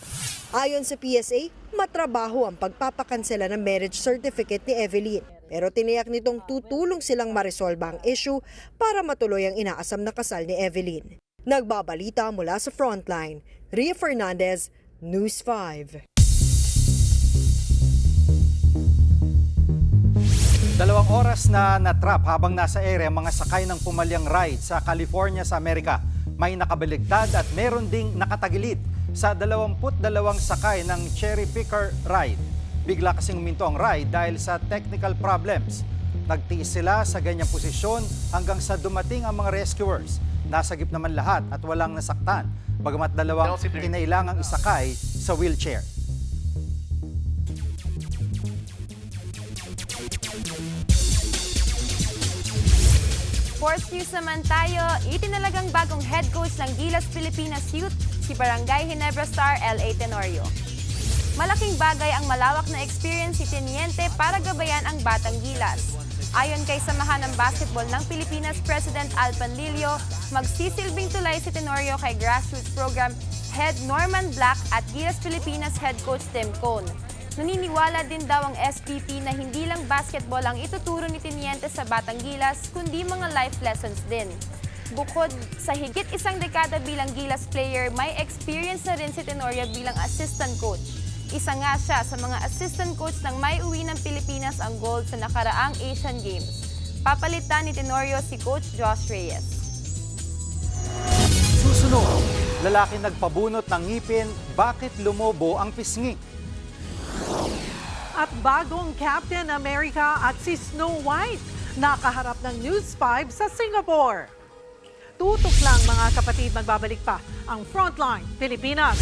Ayon sa PSA, matrabaho ang pagpapakansela ng marriage certificate ni Evelyn. Pero tiniyak nitong tutulong silang maresolba ang issue para matuloy ang inaasam na kasal ni Evelyn. Nagbabalita mula sa Frontline, Ria Fernandez, News 5. 2 oras na natrap habang nasa area ang mga sakay ng pumalyang ride sa California sa Amerika. May nakabaligtad at meron ding nakatagilid sa 22 sakay ng Cherry Picker ride. Bigla kasing huminto ang ride dahil sa technical problems. Nagtiis sila sa ganyang posisyon hanggang sa dumating ang mga rescuers. Nasagip naman lahat at walang nasaktan, bagamat 2 kinailangang isakay sa wheelchair. Sports news naman tayo, itinalagang bagong head coach ng Gilas Pilipinas Youth, si Barangay Ginebra star L.A. Tenorio. Malaking bagay ang malawak na experience si Teniente para gabayan ang Batang Gilas. Ayon kay Samahan ng Basketball ng Pilipinas President Al Panlilio, magsisilbing tulay si Tenorio kay grassroots program Head Norman Black at Gilas Pilipinas Head Coach Tim Cone. Naniniwala din daw ang SPP na hindi lang basketball ang ituturo ni Tiniente sa Batang Gilas, kundi mga life lessons din. Bukod sa higit isang dekada bilang Gilas player, may experience na rin si Tenorio bilang assistant coach. Isa nga siya sa mga assistant coach ng may uwi ng Pilipinas ang gold sa nakaraang Asian Games. Papalitan ni Tenorio si Coach Josh Reyes. Susunod, lalaki nagpabunot ng ngipin, bakit lumobo ang pisngi? At bagong Captain America at si Snow White nakaharap ng News 5 sa Singapore. Tutok lang mga kapatid, magbabalik pa ang Frontline Pilipinas.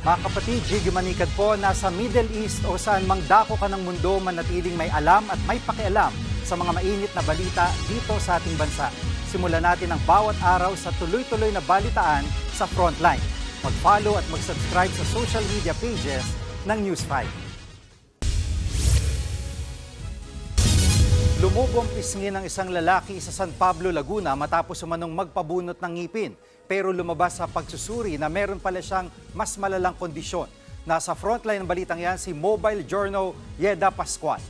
Mga kapatid, Jiggy Manikad po, nasa Middle East o saan mang dako ka ng mundo, manatiling may alam at may pakialam sa mga mainit na balita dito sa ating bansa. Simulan natin ang bawat araw sa tuloy-tuloy na balitaan sa Frontline. Mag-follow at mag-subscribe sa social media pages ng News 5. Lumobo ang pisngi ng isang lalaki sa San Pablo, Laguna matapos umanong magpabunot ng ngipin. Pero lumabas sa pagsusuri na meron pala siyang mas malalang kondisyon. Nasa frontline ng balitang yan si Mobile Journal Yeda Pascual.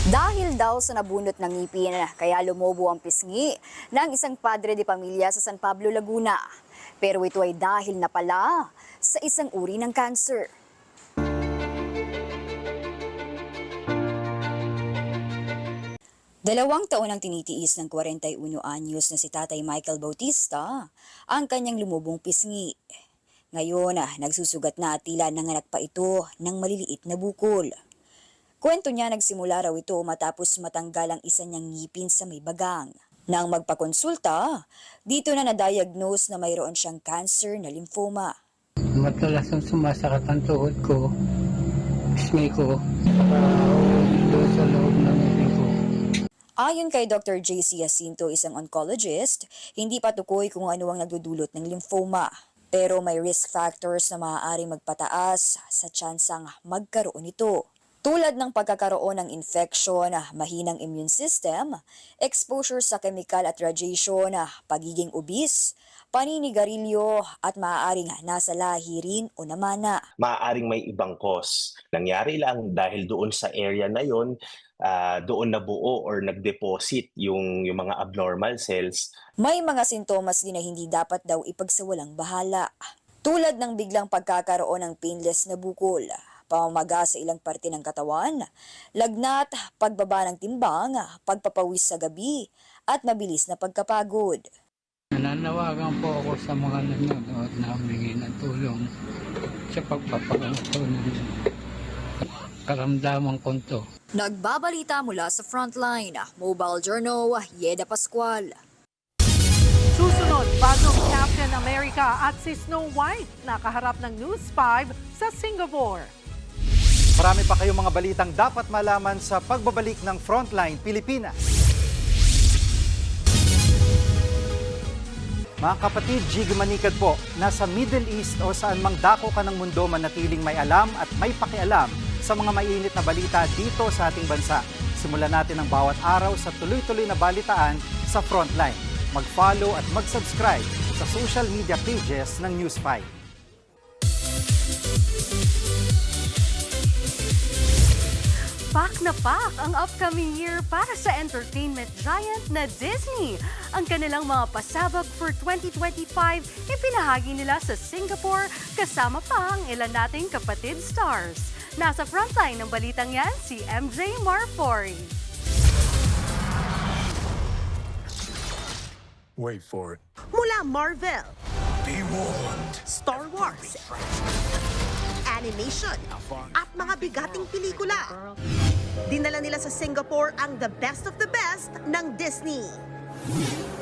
Dahil daw sa nabunot ng ngipin, kaya lumobo ang pisngi ng isang padre de pamilya sa San Pablo, Laguna. Pero ito ay dahil na pala sa isang uri ng cancer. Dalawang taon ang tinitiis ng 41 anyos na si Tatay Michael Bautista ang kanyang lumubong pisngi. Ngayon, nagsusugat na at tila nanganak pa ito ng maliliit na bukol. Kwento niya, nagsimula raw ito matapos matanggal ang isa niyang ngipin sa may bagang. Nang magpakonsulta, dito na na-diagnose na mayroon siyang cancer na lymphoma. Madalas ang sumasakit ang tuhod ko, pisngi ko, doon sa loob ng ngipin ko. Ayon kay Dr. J.C. Jacinto, isang oncologist, hindi pa tukoy kung ano ang nagdudulot ng lymphoma. Pero may risk factors na maaaring magpataas sa tsansang magkaroon nito. Tulad ng pagkakaroon ng infection, mahinang immune system, exposure sa chemical at radiation, pagiging obese, paninigarilyo at maaaring nasa lahi rin o namana. Maaaring may ibang cause. Nangyari lang dahil doon sa area na yon, doon nabuo or nag-deposit yung mga abnormal cells. May mga sintomas din na hindi dapat daw ipagsawalang bahala. Tulad ng biglang pagkakaroon ng painless na bukol, pamamaga sa ilang parte ng katawan, lagnat, pagbaba ng timbang, pagpapawis sa gabi, at mabilis na pagkapagod. Nananawagan po ako sa mga nanonood na humingi ng tulong sa pagpapagamot ng karamdaman ko to. Nagbabalita mula sa Frontline, Mobile Journal, Yeda Pascual. Susunod, bagong Captain America at si Snow White nakaharap ng News 5 sa Singapore. Marami pa kayong mga balitang dapat malaman sa pagbabalik ng Frontline Pilipinas. Mga kapatid, Jiggy Manikad po, nasa Middle East o saan mang dako ka ng mundo, manatiling may alam at may pakialam sa mga mainit na balita dito sa ating bansa. Simulan natin ang bawat araw sa tuloy-tuloy na balitaan sa Frontline. Mag-follow at mag-subscribe sa social media pages ng News 5. Pak na pak ang upcoming year para sa entertainment giant na Disney. Ang kanilang mga pasabog for 2025 ipinahagi nila sa Singapore kasama pa ang ilan nating kapatid stars. Nasa frontline ng balitang yan si MJ Marfori. Wait for it. Mula Marvel, Be warned. Star Wars, animation, at mga bigating pelikula. Dinala nila sa Singapore ang the best of the best ng Disney.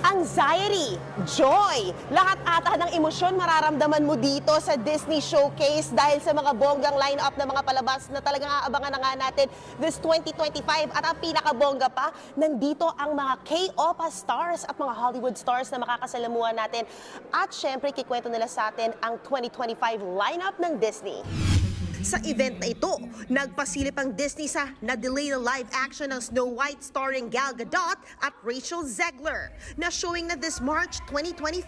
Anxiety, joy, lahat ata ng emosyon mararamdaman mo dito sa Disney Showcase dahil sa mga bonggang lineup ng mga palabas na talagang aabangan na nga natin this 2025. At ang pinakabongga pa, nandito ang mga K-OPA stars at mga Hollywood stars na makakasalamuhan natin. At syempre, kikwento nila sa atin ang 2025 lineup ng Disney. Sa event na ito, nagpasilip ang Disney sa na-delay na live action ng Snow White starring Gal Gadot at Rachel Zegler na showing na this March 2025.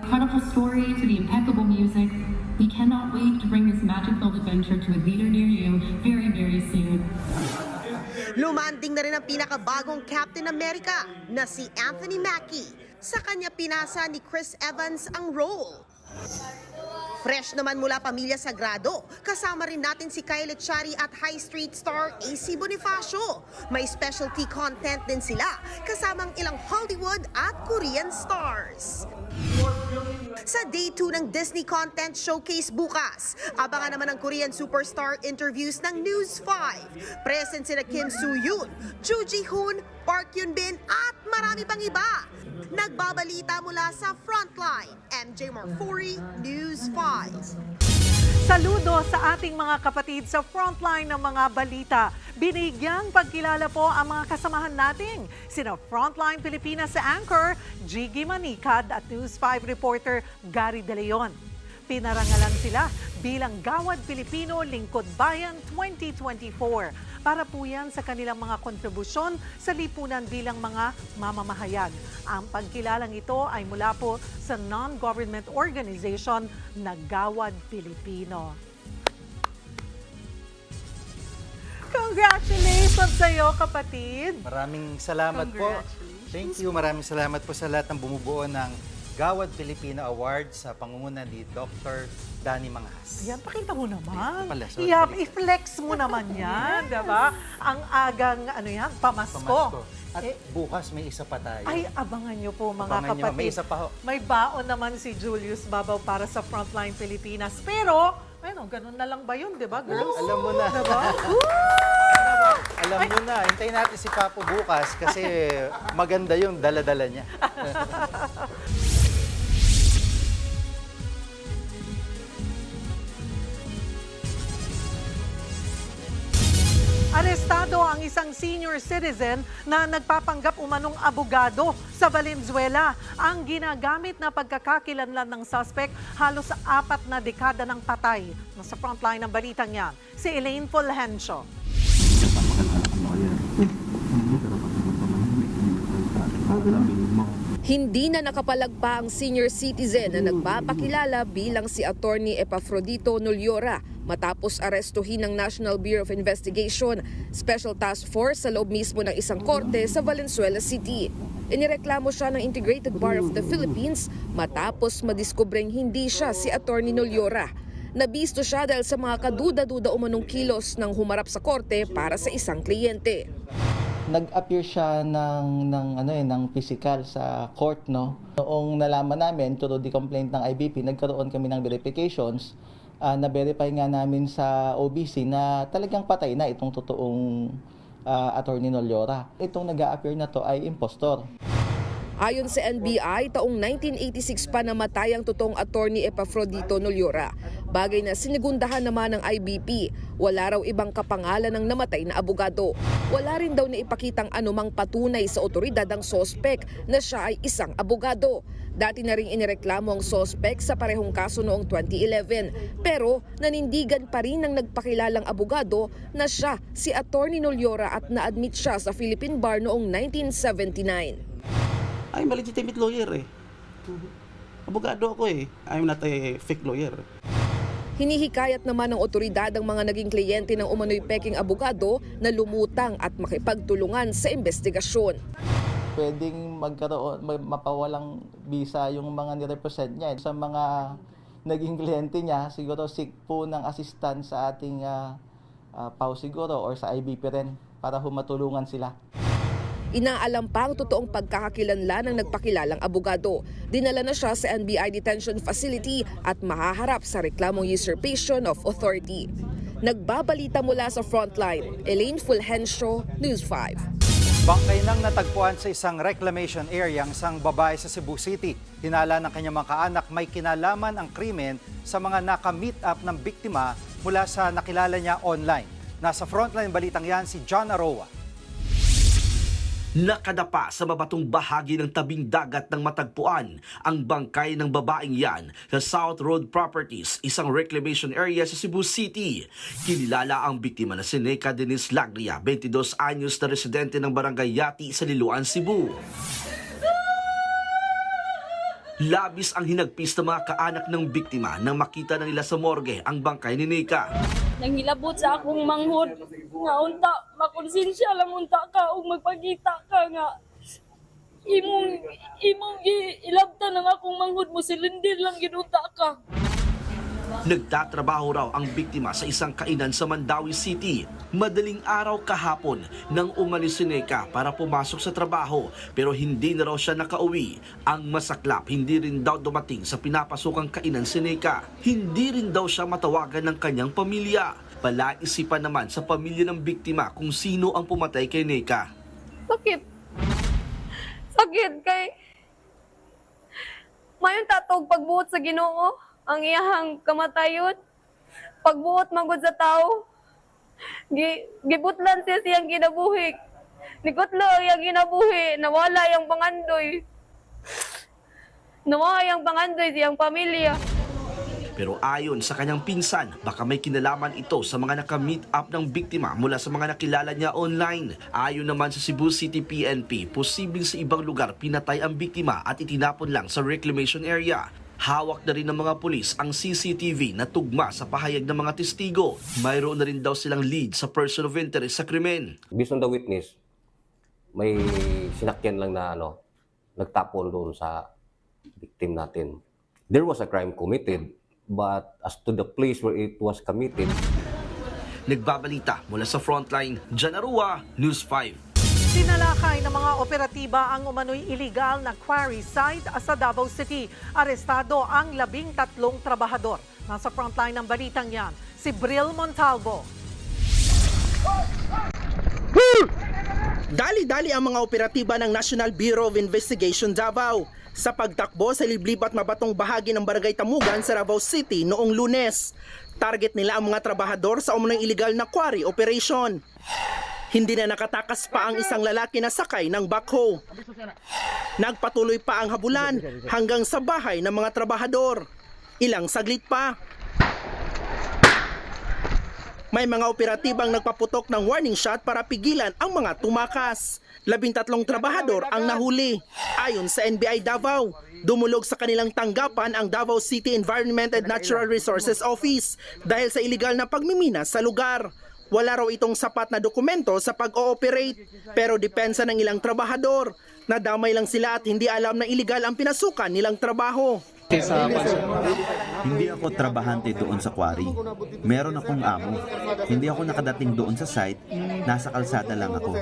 Incredible story to the impeccable music. We cannot wait to bring this magic-filled adventure to a theater near you very, very soon. Lumanding na rin ang pinakabagong Captain America na si Anthony Mackie. Sa kanya pinasa ni Chris Evans ang role. Fresh naman mula Pamilya Sagrado, kasama rin natin si Kyle Echari at High Street star AC Bonifacio. May specialty content din sila, kasamang ilang Hollywood at Korean stars. Sa Day 2 ng Disney Content Showcase bukas, abangan naman ang Korean superstar interviews ng News 5. Present sina Kim Soo-yoon, Joo Ji-hoon, Park Yoon-bin at marami pang iba. Nagbabalita mula sa Frontline, MJ Marfori, News 5. Saludo sa ating mga kapatid sa frontline ng mga balita. Binigyang pagkilala po ang mga kasamahan nating sina Frontline Pilipinas sa anchor Jiggy Manicad at News 5 reporter Gary De Leon. Pinarangalan sila bilang Gawad Pilipino Lingkod Bayan 2024. Para po yan sa kanilang mga kontribusyon sa lipunan bilang mga mamamahayag. Ang pagkilalang ito ay mula po sa non-government organization na Gawad Pilipino. Congratulations sa iyo, kapatid! Maraming salamat po. Thank you. Maraming salamat po sa lahat ng bumubuo ng Gawad Pilipino Award sa pangunguna ni Dr. Danny Manghas. Ayan, pakita mo naman. Pala, I-flex mo naman yan, diba? Ang agang, pamasko. At bukas may isa pa tayo. Ay, abangan nyo po mga Abangan kapatid. nyo, may isa pa ho. May baon naman si Julius Babaw para sa Frontline Pilipinas. Pero, ganun na lang ba yun, diba, girls? Alam mo na. Diba? Alam mo na. Hintayin natin si Papo bukas kasi maganda yung dala-dala niya. Arestado ang isang senior citizen na nagpapanggap umanong abogado sa Valenzuela. Ang ginagamit na pagkakakilanlan ng suspect halos 4 na dekada ng patay. Nasa frontline ng balitang yan, si Elaine Fulgencio. Hindi na nakapalagpa ang senior citizen na nagpapakilala bilang si Attorney Epafrodito Nuliora matapos arestuhin ng National Bureau of Investigation Special Task Force sa loob mismo ng isang korte sa Valenzuela City. Inireklamo siya ng Integrated Bar of the Philippines matapos madiskubreng hindi siya si Attorney Nuliora. Nabisto siya dahil sa mga kaduda-duda umanong kilos nang humarap sa korte para sa isang kliyente. Nag-appear siya ng physical sa court, no. Noong nalaman namin through the complaint ng IBP, nagkaroon kami ng verifications. Na-verify nga namin sa OBC na talagang patay na itong totoong Attorney Nuliora. Itong nag-a-appear na to ay impostor. Ayon sa NBI, taong 1986 pa namatay ang totoong Attorney Epafrodito Nuliora. Bagay na sinigundahan naman ng IBP. Wala raw ibang kapangalan ng namatay na abogado. Wala rin daw na ipakitang anumang patunay sa otoridad ang sospek na siya ay isang abogado. Dati na rin inireklamo ang sospek sa parehong kaso noong 2011. Pero nanindigan pa rin ng nagpakilalang abogado na siya si Attorney Nuliora at na-admit siya sa Philippine Bar noong 1979. I'm a legitimate lawyer eh. Abogado ako eh. I'm not a fake lawyer. Hinihikayat naman ng otoridad ang mga naging kliyente ng umano'y peking abogado na lumutang at makipagtulungan sa investigasyon. Pwedeng mapawalang visa yung mga nirepresent niya. Sa mga naging kliyente niya, siguro seek po ng assistant sa ating PAO siguro or sa IBP rin para humatulungan sila. Inaalam pa ang totoong pagkakakilanlan ng nagpakilalang abogado. Dinala na siya sa NBI Detention Facility at mahaharap sa reklamong usurpation of authority. Nagbabalita mula sa Frontline, Elaine Fulgencio, News 5. Bangkay nang natagpuan sa isang reclamation area ang isang babae sa Cebu City. Hinala ng kanyang mga kaanak may kinalaman ang krimen sa mga naka-meet up ng biktima mula sa nakilala niya online. Nasa frontline balitang yan si John Aroa. Nakadapa sa mabatong bahagi ng tabing dagat ng matagpuan ang bangkay ng babaeng yan sa South Road Properties, isang reclamation area sa Cebu City. Kinilala ang biktima na si Neca Denise Lagria, 22 anyos na residente ng barangay Yati sa Liloan, Cebu. Labis ang hinagpis ng mga kaanak ng biktima nang makita na nila sa morgue ang bangkay ni Neca. Nanghilabot sa akong manghod nga unta makonsensya lang unta ka ug magpakita ka nga imong ilabta ng akong manghod mo silindir lang ginuta ka. Nagtatrabaho raw ang biktima sa isang kainan sa Mandawi City. Madaling araw kahapon nang umalis si Neca para pumasok sa trabaho pero hindi na raw siya nakauwi. Ang masaklap, hindi rin daw dumating sa pinapasukang kainan si Neca. Hindi rin daw siya matawagan ng kanyang pamilya. Palaisipan naman sa pamilya ng biktima kung sino ang pumatay kay Neca. Sakit. Sakit kay mayon tatog pagbuot sa Ginoo ang iyahang kamatayon. Pagbuot magod sa tao. Gibutlan siya siyang ginabuhi. Nikotlo ang ginabuhi. Nawala yung pangandoy. Nawala yung pangandoy siyang pamilya. Pero ayon sa kanyang pinsan, baka may kinalaman ito sa mga naka-meet up ng biktima mula sa mga nakilala niya online. Ayon naman sa Cebu City PNP, posibleng sa ibang lugar pinatay ang biktima at itinapon lang sa reclamation area. Hawak na rin ng mga pulis ang CCTV na tugma sa pahayag ng mga testigo. Mayroon na rin daw silang lead sa person of interest sa krimen. Based on the witness, may sinakyan lang na nagtapon doon sa victim natin. There was a crime committed, but as to the place where it was committed. Nagbabalita mula sa Frontline, John Aroa, News 5. Sinalakay ng mga operatiba ang umano'y illegal na quarry site sa Davao City. Arestado ang 13 trabahador. Nasa frontline ng balitang yan, si Bril Montalvo. Dali-dali ang mga operatiba ng National Bureau of Investigation Davao sa pagtakbo sa liblib at mabatong bahagi ng Barangay Tamugan sa Davao City noong Lunes. Target nila ang mga trabahador sa umano'y illegal na quarry operation. Hindi na nakatakas pa ang isang lalaki na sakay ng backhoe. Nagpatuloy pa ang habulan hanggang sa bahay ng mga trabahador. Ilang saglit pa, may mga operatibang nagpaputok ng warning shot para pigilan ang mga tumakas. 13 trabahador ang nahuli. Ayon sa NBI Davao, dumulog sa kanilang tanggapan ang Davao City Environment and Natural Resources Office dahil sa iligal na pagmimina sa lugar. Wala raw itong sapat na dokumento sa pag-ooperate, pero depensa ng ilang trabahador. Nadamay lang sila at hindi alam na iligal ang pinasukan nilang trabaho. Hindi ako trabahante doon sa quarry. Meron akong amo. Hindi ako nakadating doon sa site. Nasa kalsada lang ako.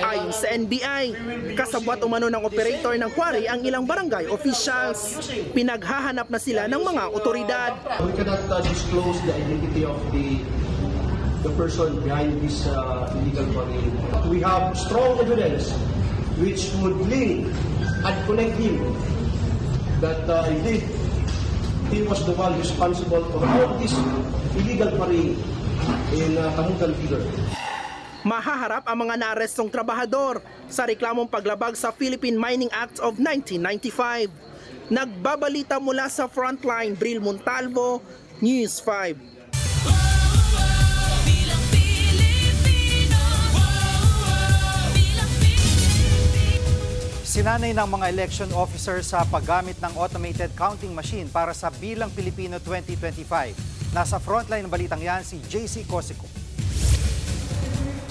Ayon sa NBI, kasabwat umano ng operator ng quarry ang ilang barangay officials. Pinaghahanap na sila ng mga otoridad. We cannot disclose the identity of the person behind this illegal quarry. We have strong evidence which would link and connect him that indeed he was the one responsible for all this illegal quarry in Tamugan Figure. Mahaharap ang mga naarestong trabahador sa reklamong paglabag sa Philippine Mining Act of 1995. Nagbabalita mula sa Frontline, Bril Montalvo, News 5. Sinanay ng mga election officers sa paggamit ng automated counting machine para sa Bilang Pilipino 2025. Nasa frontline ng balitang yan si JC Cosico.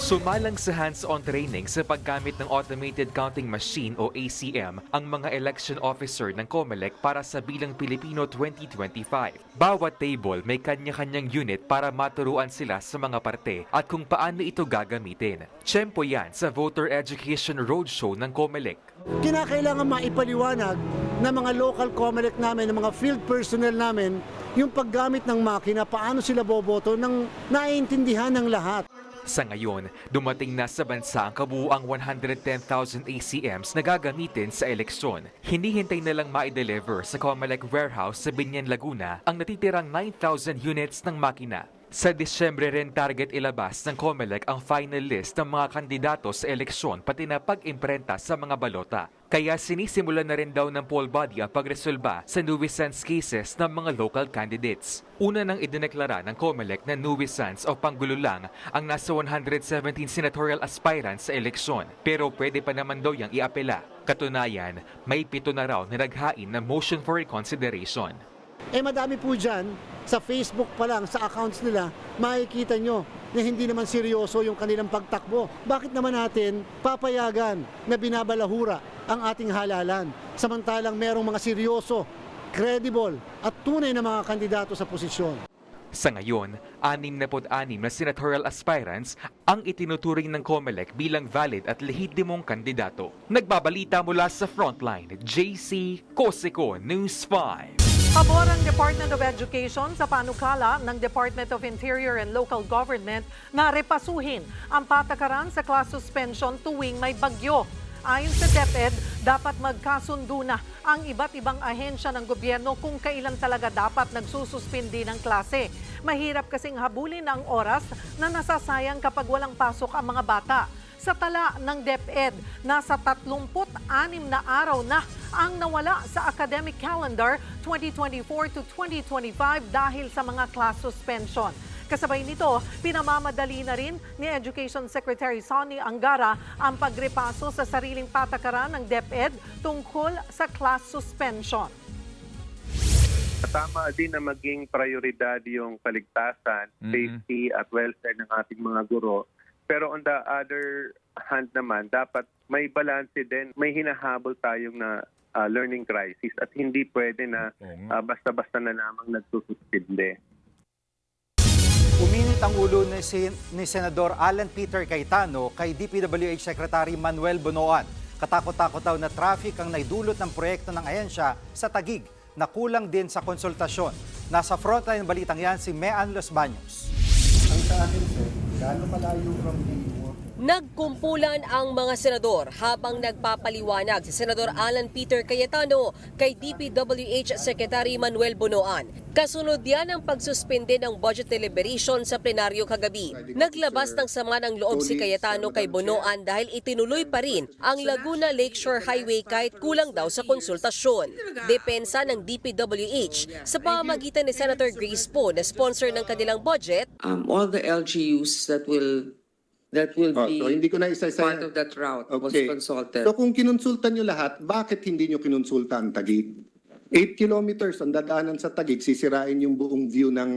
Sumalang sa hands-on training sa paggamit ng automated counting machine o ACM ang mga election officer ng COMELEC para sa Bilang Pilipino 2025. Bawat table may kanya-kanyang unit para maturuan sila sa mga parte at kung paano ito gagamitin. Tiyempo yan sa Voter Education Roadshow ng COMELEC. Kinakailangan maipaliwanag ng mga local COMELEC namin, ng mga field personnel namin, yung paggamit ng makina, paano sila boboto nang naiintindihan ng lahat. Sa ngayon, dumating na sa bansa ang kabuuang 110,000 ACMs na gagamitin sa eleksyon. Hinihintay na lang ma-deliver sa Comelec warehouse sa Binyan, Laguna ang natitirang 9,000 units ng makina. Sa Disyembre rin target ilabas ng Comelec ang final list ng mga kandidato sa eleksyon pati na pag-imprenta sa mga balota. Kaya sinisimulan na rin daw ng poll body ang pagresolba sa nuisance cases ng mga local candidates. Una nang idineklara ng Comelec na nuisance o panggulo lang ang nasa 117 senatorial aspirants sa eleksyon. Pero pwede pa naman daw yang iapela. Katunayan, may 7 na raw na naghain ng motion for reconsideration. Madami po dyan, sa Facebook pa lang, sa accounts nila, makikita nyo na hindi naman seryoso yung kanilang pagtakbo. Bakit naman natin papayagan na binabalahura ang ating halalan? Samantalang merong mga seryoso, credible at tunay na mga kandidato sa posisyon. Sa ngayon, 66 na senatorial aspirants ang itinuturing ng Comelec bilang valid at lehitimong kandidato. Nagbabalita mula sa Frontline, JC Cosico, News 5. Pabor ang Department of Education sa panukala ng Department of Interior and Local Government na repasuhin ang patakaran sa class suspension tuwing may bagyo. Ayon sa DepEd, dapat magkasundo na ang iba't ibang ahensya ng gobyerno kung kailan talaga dapat nagsususpindi ng klase. Mahirap kasing habulin ang oras na nasasayang kapag walang pasok ang mga bata. Sa tala ng DepEd, nasa 36 na araw na ang nawala sa academic calendar 2024 to 2025 dahil sa mga class suspension. Kasabay nito, pinamamadali na rin ni Education Secretary Sonny Angara ang pagrepaso sa sariling patakaran ng DepEd tungkol sa class suspension. Tama din na maging prioridad yung kaligtasan, safety at welfare ng ating mga guro. Pero on the other hand naman, dapat may balance din. May hinahabol tayong na learning crisis at hindi pwede na basta-basta na lamang nagsususpinde. Uminit ang ulo ni Senador Alan Peter Cayetano kay DPWH Secretary Manuel Bonoan. Katakot-takot daw na traffic ang naidulot ng proyekto ng ahensya sa Taguig na kulang din sa konsultasyon. Nasa frontline balitang yan si Mean Los Baños. Ang sa akin, sir, gaano malayo from the Nagkumpulan ang mga senador habang nagpapaliwanag si Senador Alan Peter Cayetano kay DPWH Secretary Manuel Bonoan. Kasunod yan ang pagsuspende ng budget deliberation sa plenaryo kagabi. Naglabas ng sama ng loob si Cayetano kay Bonoan dahil itinuloy pa rin ang Laguna Lakeshore Highway kahit kulang daw sa konsultasyon. Depensa ng DPWH sa pamamagitan ni Senator Grace Poe na sponsor ng kanilang budget. All the LGUs that will be so hindi ko na isa-isa part of that route was consulted. So kung kinonsultan nyo lahat, bakit hindi nyo kinonsulta ang Taguig? 8 kilometers ang dadaanan sa Taguig, sisirain yung buong view ng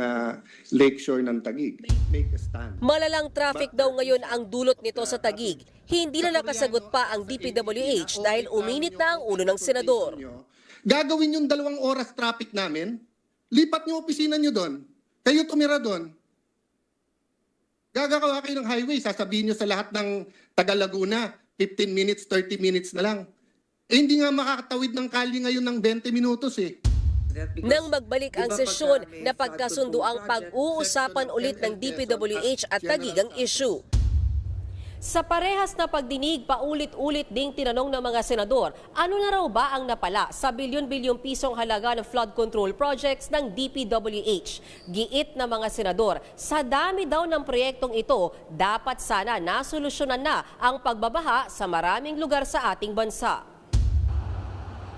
lakeshore ng Taguig. Make a stand. Malalang traffic daw ngayon ang dulot nito sa Taguig. Hindi na nakasagot pa ang DPWH dahil uminit na ang ulo ng senador. Gagawin yung 2 oras traffic namin, lipat nyo opisina nyo doon. Kayo tumira doon. Gagawa kayo ng highway, sasabihin nyo sa lahat ng taga Laguna, 15 minutes, 30 minutes na lang. Hindi nga makakatawid ng kali ngayon ng 20 minutos eh. Nang magbalik ang sesyon, napagkasundo ang pag-uusapan ulit ng DPWH at Taguig ang issue. Sa parehas na pagdinig, paulit-ulit ding tinanong ng mga senador, ano na raw ba ang napala sa bilyon-bilyong pisong halaga ng flood control projects ng DPWH? Giit na mga senador, sa dami daw ng proyektong ito, dapat sana nasolusyonan na ang pagbabaha sa maraming lugar sa ating bansa.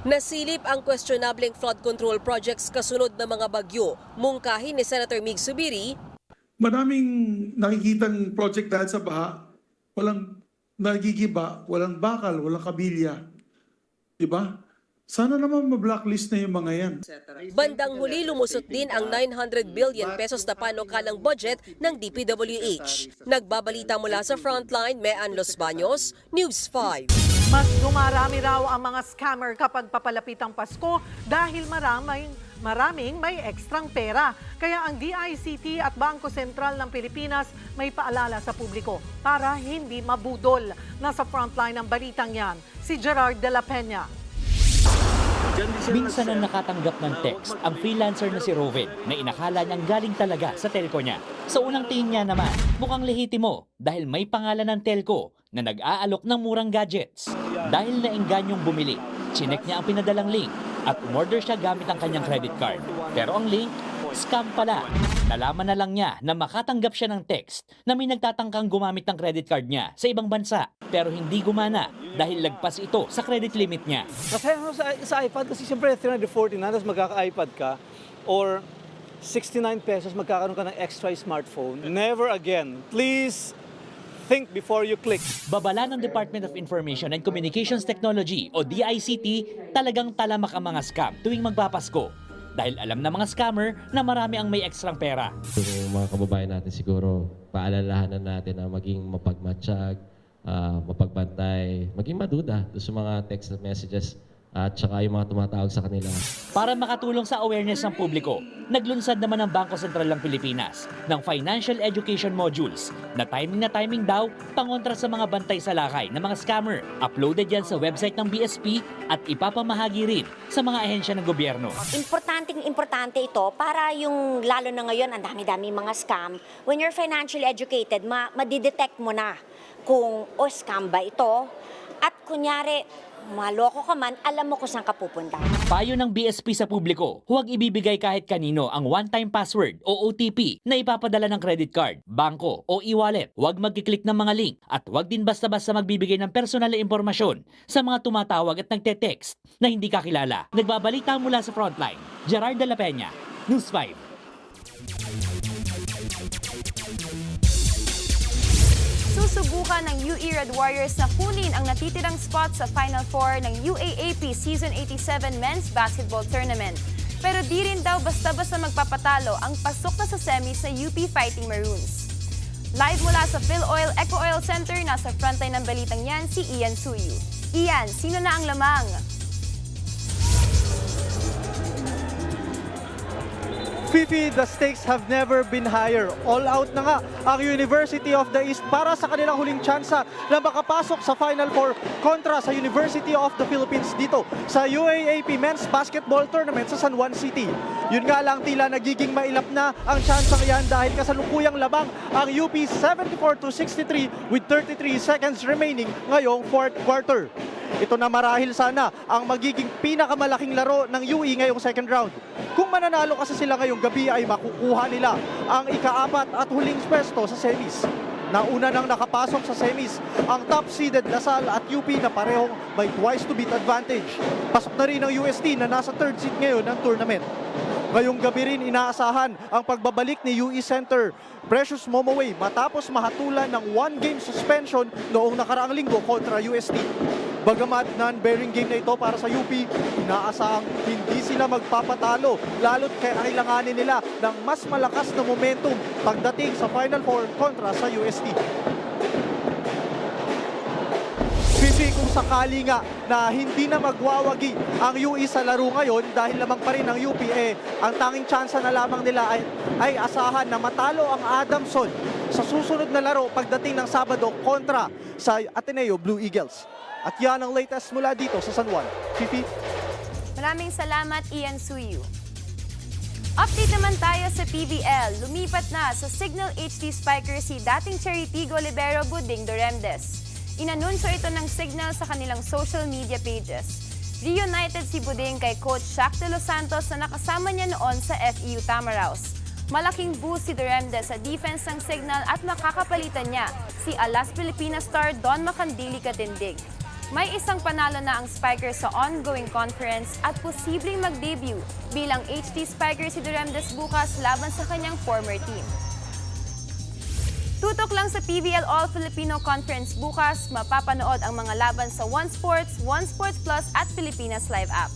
Nasilip ang questionableng flood control projects kasunod ng mga bagyo. Mungkahin ni Senator Mig Zubiri, maraming nakikitang project dahil sa baha. Walang nagigiba, walang bakal, walang kabilya. Diba? Sana naman ma-blacklist na yung mga yan. Bandang huli lumusot din ang 900 billion pesos na panukalang budget ng DPWH. Nagbabalita mula sa Frontline, Mean Los Baños, News 5. Mas dumarami raw ang mga scammer kapag papalapit ang Pasko dahil maraming may ekstrang pera. Kaya ang DICT at Bangko Sentral ng Pilipinas may paalala sa publiko para hindi mabudol. Nasa frontline ng balitang yan, si Gerard de la Peña. Minsan ang nakatanggap ng text ang freelancer na si Roven na inakala niyang galing talaga sa telco niya. Sa unang tingin niya naman, mukhang lehitimo dahil may pangalan ng telco na nag-aalok ng murang gadgets. Dahil naingganyong bumili, chinek niya ang pinadalang link at umorder siya gamit ang kanyang credit card. Pero ang link, scam pala. Nalaman na lang niya na makatanggap siya ng text na may nagtatangkang gumamit ng credit card niya sa ibang bansa pero hindi gumana dahil lagpas ito sa credit limit niya. Kasi sa iPad kasi siyempre 340 na, tapos magkaka-iPad ka or 69 pesos magkakaroon ka ng extra smartphone. Never again. Please think before you click. Babala ng Department of Information and Communications Technology o DICT, talagang talamak ang mga scam tuwing magpapasko. Dahil alam na mga scammer na marami ang may ekstrang pera. Yung mga kababayan natin siguro, paalalahanan natin na maging mapagmatsyag, mapagbantay, maging maduda sa mga text messages at saka yung mga tumatawag sa kanila. Para makatulong sa awareness ng publiko, naglunsad naman ang Bangko Sentral ng Pilipinas ng Financial Education Modules na timing daw pangontra sa mga bantay sa lakay ng mga scammer. Uploaded yan sa website ng BSP at ipapamahagi rin sa mga ahensya ng gobyerno. Importante ito para yung lalo na ngayon ang dami-dami mga scam. When you're financially educated, madidetect mo na kung scam ba ito at kunyari maloko ka man, alam mo kung saan ka pupunta. Payo ng BSP sa publiko, huwag ibibigay kahit kanino ang one-time password o OTP na ipapadala ng credit card, bangko o e-wallet. Huwag magkiklik ng mga link at huwag din basta-basta magbibigay ng personal na impormasyon sa mga tumatawag at nagte-text na hindi kakilala. Nagbabalita mula sa Frontline, Gerard de la Peña, News 5. Susubukan ng UE Red Warriors na kunin ang natitirang spot sa Final Four ng UAAP Season 87 Men's Basketball Tournament. Pero di rin daw basta-basta magpapatalo ang pasok na sa semis sa UP Fighting Maroons. Live mula sa PhilOil Eco Oil Center, nasa frontline ng balitang yan si Ian Suyu. Ian, sino na ang lamang? Fifi, the stakes have never been higher. All out na nga ang University of the East para sa kanilang huling tsansa na makapasok sa Final Four kontra sa University of the Philippines dito sa UAAP Men's Basketball Tournament sa San Juan City. Yun nga lang, tila nagiging mailap na ang tsansang yan dahil kasalukuyang labang ang UP 74-63 with 33 seconds remaining ngayong fourth quarter. Ito na marahil sana ang magiging pinakamalaking laro ng UE ngayong second round. Kung mananalo kasi sila ngayong gabi ay makukuha nila ang ika-4 at huling pwesto sa semis. Nauna nang nakapasok sa semis ang top-seeded Lasal at UP na parehong may twice-to-beat advantage. Pasok na rin ang UST na nasa third seed ngayon ng tournament. Ngayong gabi rin inaasahan ang pagbabalik ni UE center Precious Momoway matapos mahatulan ng 1-game suspension noong nakaraang linggo kontra UST. Bagamat non-bearing game na ito para sa UP, inaasahang hindi sila magpapatalo lalo't kailanganin nila ng mas malakas na momentum pagdating sa Final Four kontra sa UST. Fifi, kung sakali nga na hindi na magwawagi ang UE sa laro ngayon dahil lamang pa rin ang UP, ang tanging tsansa na lamang nila ay asahan na matalo ang Adamson sa susunod na laro pagdating ng Sabado kontra sa Ateneo Blue Eagles. At yan ang latest mula dito sa San Juan. Fifi? Maraming salamat, Ian Suyu. Update naman tayo sa PBL. Lumipat na sa Signal HD Spiker si dating Cherry Tigo libero Buding Doremdes. Inanunsyo ito ng Signal sa kanilang social media pages. Reunited si Buding kay Coach Shaq de Los Santos na nakasama niya noon sa FEU Tamaraos. Malaking boost si Doremdes sa defense ng Signal at makakapalitan niya si Alas Pilipinas star Don Macandili Katindig. May isang panalo na ang Spiker sa ongoing conference at posibleng mag-debut bilang HD Spiker si Doremdes bukas laban sa kanyang former team. Tutok lang sa PBL All-Filipino Conference bukas, mapapanood ang mga laban sa One Sports, One Sports Plus at Pilipinas Live app.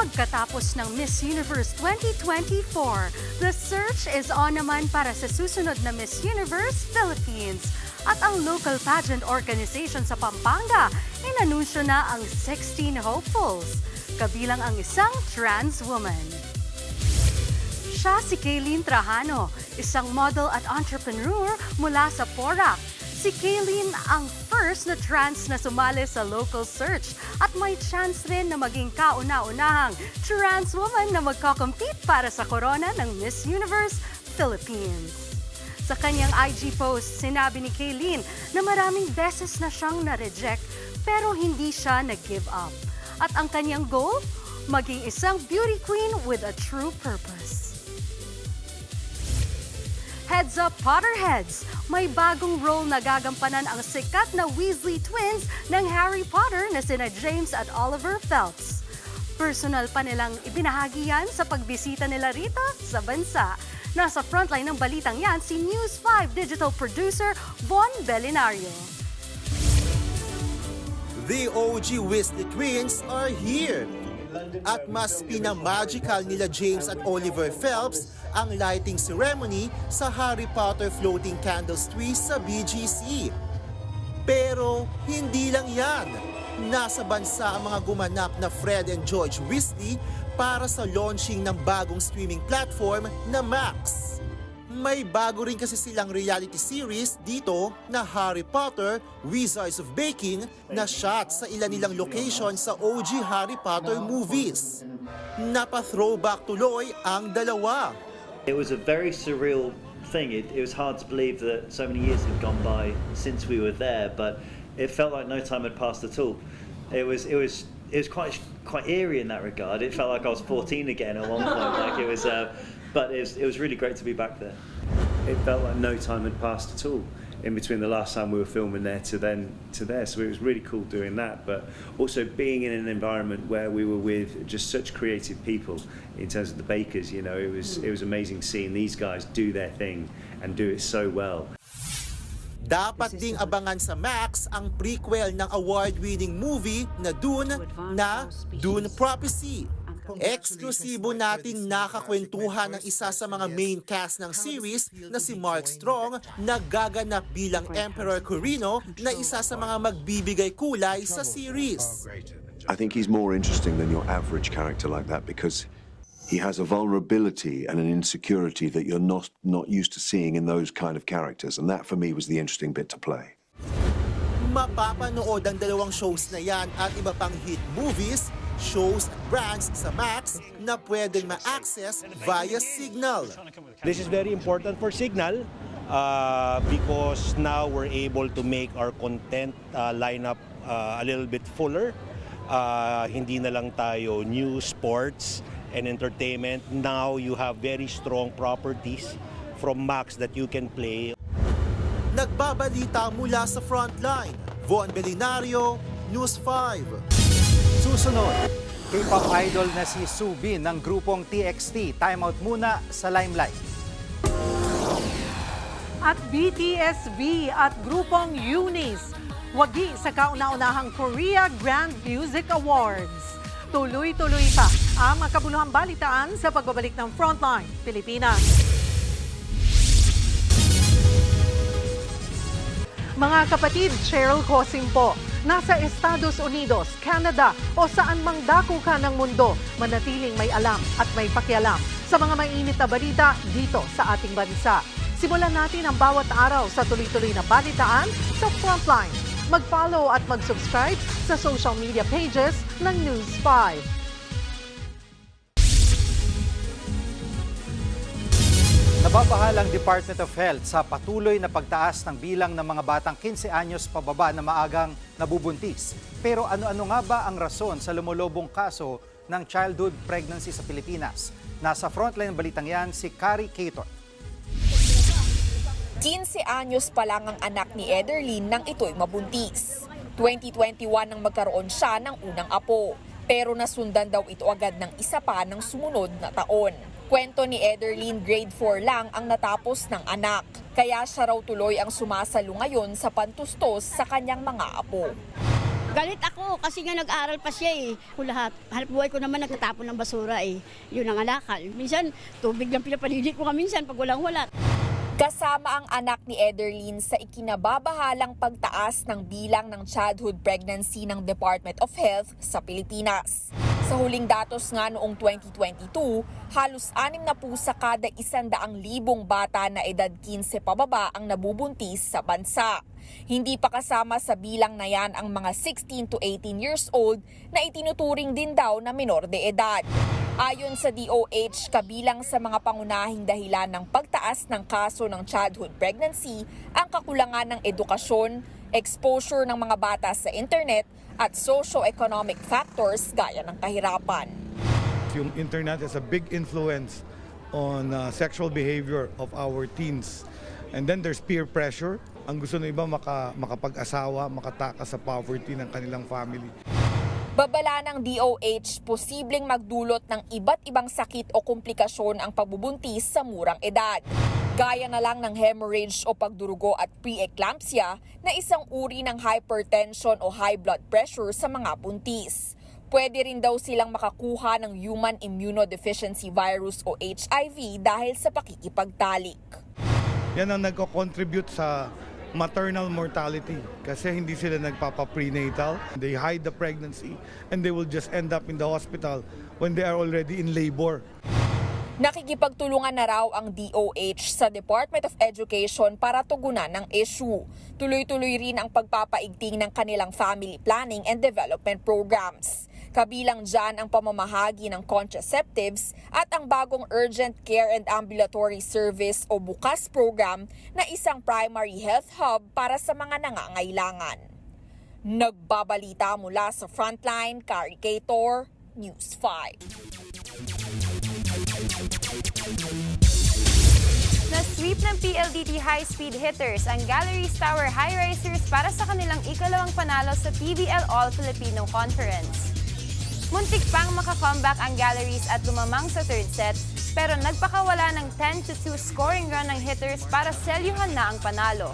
Pagkatapos ng Miss Universe 2024, the search is on naman para sa susunod na Miss Universe Philippines. At ang local pageant organization sa Pampanga, inanunsyo na ang 16 hopefuls, kabilang ang isang trans woman. Siya si Kaylin Trajano, isang model at entrepreneur mula sa Porac. Si Kaylin ang first na trans na sumali sa local search at may chance rin na maging kauna-unahang trans woman na magko-compete para sa corona ng Miss Universe Philippines. Sa kanyang IG post, sinabi ni Kaylin na maraming beses na siyang na-reject pero hindi siya nag-give up. At ang kanyang goal, maging isang beauty queen with a true purpose. Heads up, Potterheads! May bagong role na gagampanan ang sikat na Weasley twins ng Harry Potter na sina James at Oliver Phelps. Personal pa nilang ibinahagi yan sa pagbisita nila rito sa bansa. Nasa frontline ng balitang yan si News 5 digital producer Von Belinario. The OG Weasley twins are here! At mas pinamagical nila James at Oliver Phelps ang lighting ceremony sa Harry Potter Floating Candles Tree sa BGC. Pero hindi lang yan. Nasa bansa ang mga gumanap na Fred and George Weasley para sa launching ng bagong streaming platform na Max. May bago rin kasi silang reality series dito na Harry Potter, Wizards of Baking na shot sa ilan nilang location sa OG Harry Potter movies. Napa-throwback tuloy ang dalawa. It was a very surreal thing. It was hard to believe that so many years had gone by since we were there, but it felt like no time had passed at all. It was quite eerie in that regard. It felt like I was 14 again at one point. But it was really great to be back there. It felt like no time had passed at all in between the last time we were filming there to there. So it was really cool doing that, but also being in an environment where we were with just such creative people in terms of the bakers. You know, it was amazing seeing these guys do their thing and do it so well. Dapat ding abangan sa Max ang prequel ng award-winning movie na Dune Prophecy. Eksklusibo natin nakakwentuhan ng isa sa mga main cast ng series na si Mark Strong na gaganap bilang Emperor Corino na isa sa mga magbibigay kulay sa series. I think he's more interesting than your average character like that because he has a vulnerability and an insecurity that you're not used to seeing in those kind of characters, and that for me was the interesting bit to play. Mapapanood ang dalawang shows na yan at iba pang hit movies, shows at brands sa Max na pwedeng ma-access via Signal. This is very important for Signal because now we're able to make our content lineup a little bit fuller. Hindi na lang tayo news, sports, and entertainment. Now you have very strong properties from Max that you can play. Nagbabalita mula sa Frontline, Von Belinario, News 5. Susunod, K-pop idol na si Soobin ng grupong TXT. Timeout muna sa Limelight. At BTSV at grupong UNICE, wagi sa kauna-unahang Korea Grand Music Awards. Tuloy-tuloy pa ang makabuluhang balitaan sa pagbabalik ng Frontline Pilipinas. Mga kapatid, Cheryl Cosimpo, nasa Estados Unidos, Canada o saan mang dako ka ng mundo, manatiling may alam at may pakialam sa mga mainit na balita dito sa ating bansa. Simulan natin ang bawat araw sa tuloy-tuloy na balitaan sa Frontline. Mag-follow at mag-subscribe sa social media pages ng News 5. Nababahala ang Department of Health sa patuloy na pagtaas ng bilang ng mga batang 15 anyos pababa na maagang nabubuntis. Pero ano-ano nga ba ang rason sa lumulubong kaso ng childhood pregnancy sa Pilipinas? Nasa frontline ng balitang yan si Carrie Cator. 15 anyos pa lang ang anak ni Ederlyn nang ito'y mabuntis. 2021 nang magkaroon siya ng unang apo. Pero nasundan daw ito agad ng isa pa ng sumunod na taon. Kwento ni Ederlyn, grade 4 lang ang natapos ng anak. Kaya siya raw tuloy ang sumasalo ngayon sa pantustos sa kanyang mga apo. Galit ako kasi nga nag-aral pa siya eh. Lahat, hanap buhay ko naman nagtatapon ng basura eh. Yun ang alakal. Minsan, tubig lang pinapalilit ko minsan pag walang-wala. Kasama ang anak ni Ederlyn sa ikinababahalang pagtaas ng bilang ng childhood pregnancy ng Department of Health sa Pilipinas. Sa huling datos nga noong 2022, halos 6 na po sa kada 100,000 bata na edad 15 pababa ang nabubuntis sa bansa. Hindi pa kasama sa bilang na yan ang mga 16 to 18 years old na itinuturing din daw na menor de edad. Ayon sa DOH, kabilang sa mga pangunahing dahilan ng pagtaas ng kaso ng childhood pregnancy ang kakulangan ng edukasyon, exposure ng mga bata sa internet at socio-economic factors gaya ng kahirapan. Yung internet has a big influence on sexual behavior of our teens. And then there's peer pressure. Ang gusto ng iba makapag-asawa, makatakas sa poverty ng kanilang family. Babala ng DOH, posibleng magdulot ng iba't ibang sakit o komplikasyon ang pagbubuntis sa murang edad. Gaya na lang ng hemorrhage o pagdurugo at preeclampsia na isang uri ng hypertension o high blood pressure sa mga buntis. Pwede rin daw silang makakuha ng human immunodeficiency virus o HIV dahil sa pakikipagtalik. Yan ang nagko-contribute sa maternal mortality kasi hindi sila nagpapa-prenatal. They hide the pregnancy and they will just end up in the hospital when they are already in labor. Nakikipagtulungan na raw ang DOH sa Department of Education para tugunan ng issue. Tuloy-tuloy rin ang pagpapaigting ng kanilang family planning and development programs. Kabilang dyan ang pamamahagi ng contraceptives at ang bagong Urgent Care and Ambulatory Service o BUCAS program na isang primary health hub para sa mga nangangailangan. Nagbabalita mula sa Frontline, Carrie Cator, News 5. Na-sweep ng PLDT high-speed hitters ang Galleries Tower High-Risers para sa kanilang ikalawang panalo sa PBL All-Filipino Conference. Muntik pang makakomeback ang Galleries at lumamang sa third set, pero nagpakawala ng 10-2 scoring run ng hitters para selyuhan na ang panalo.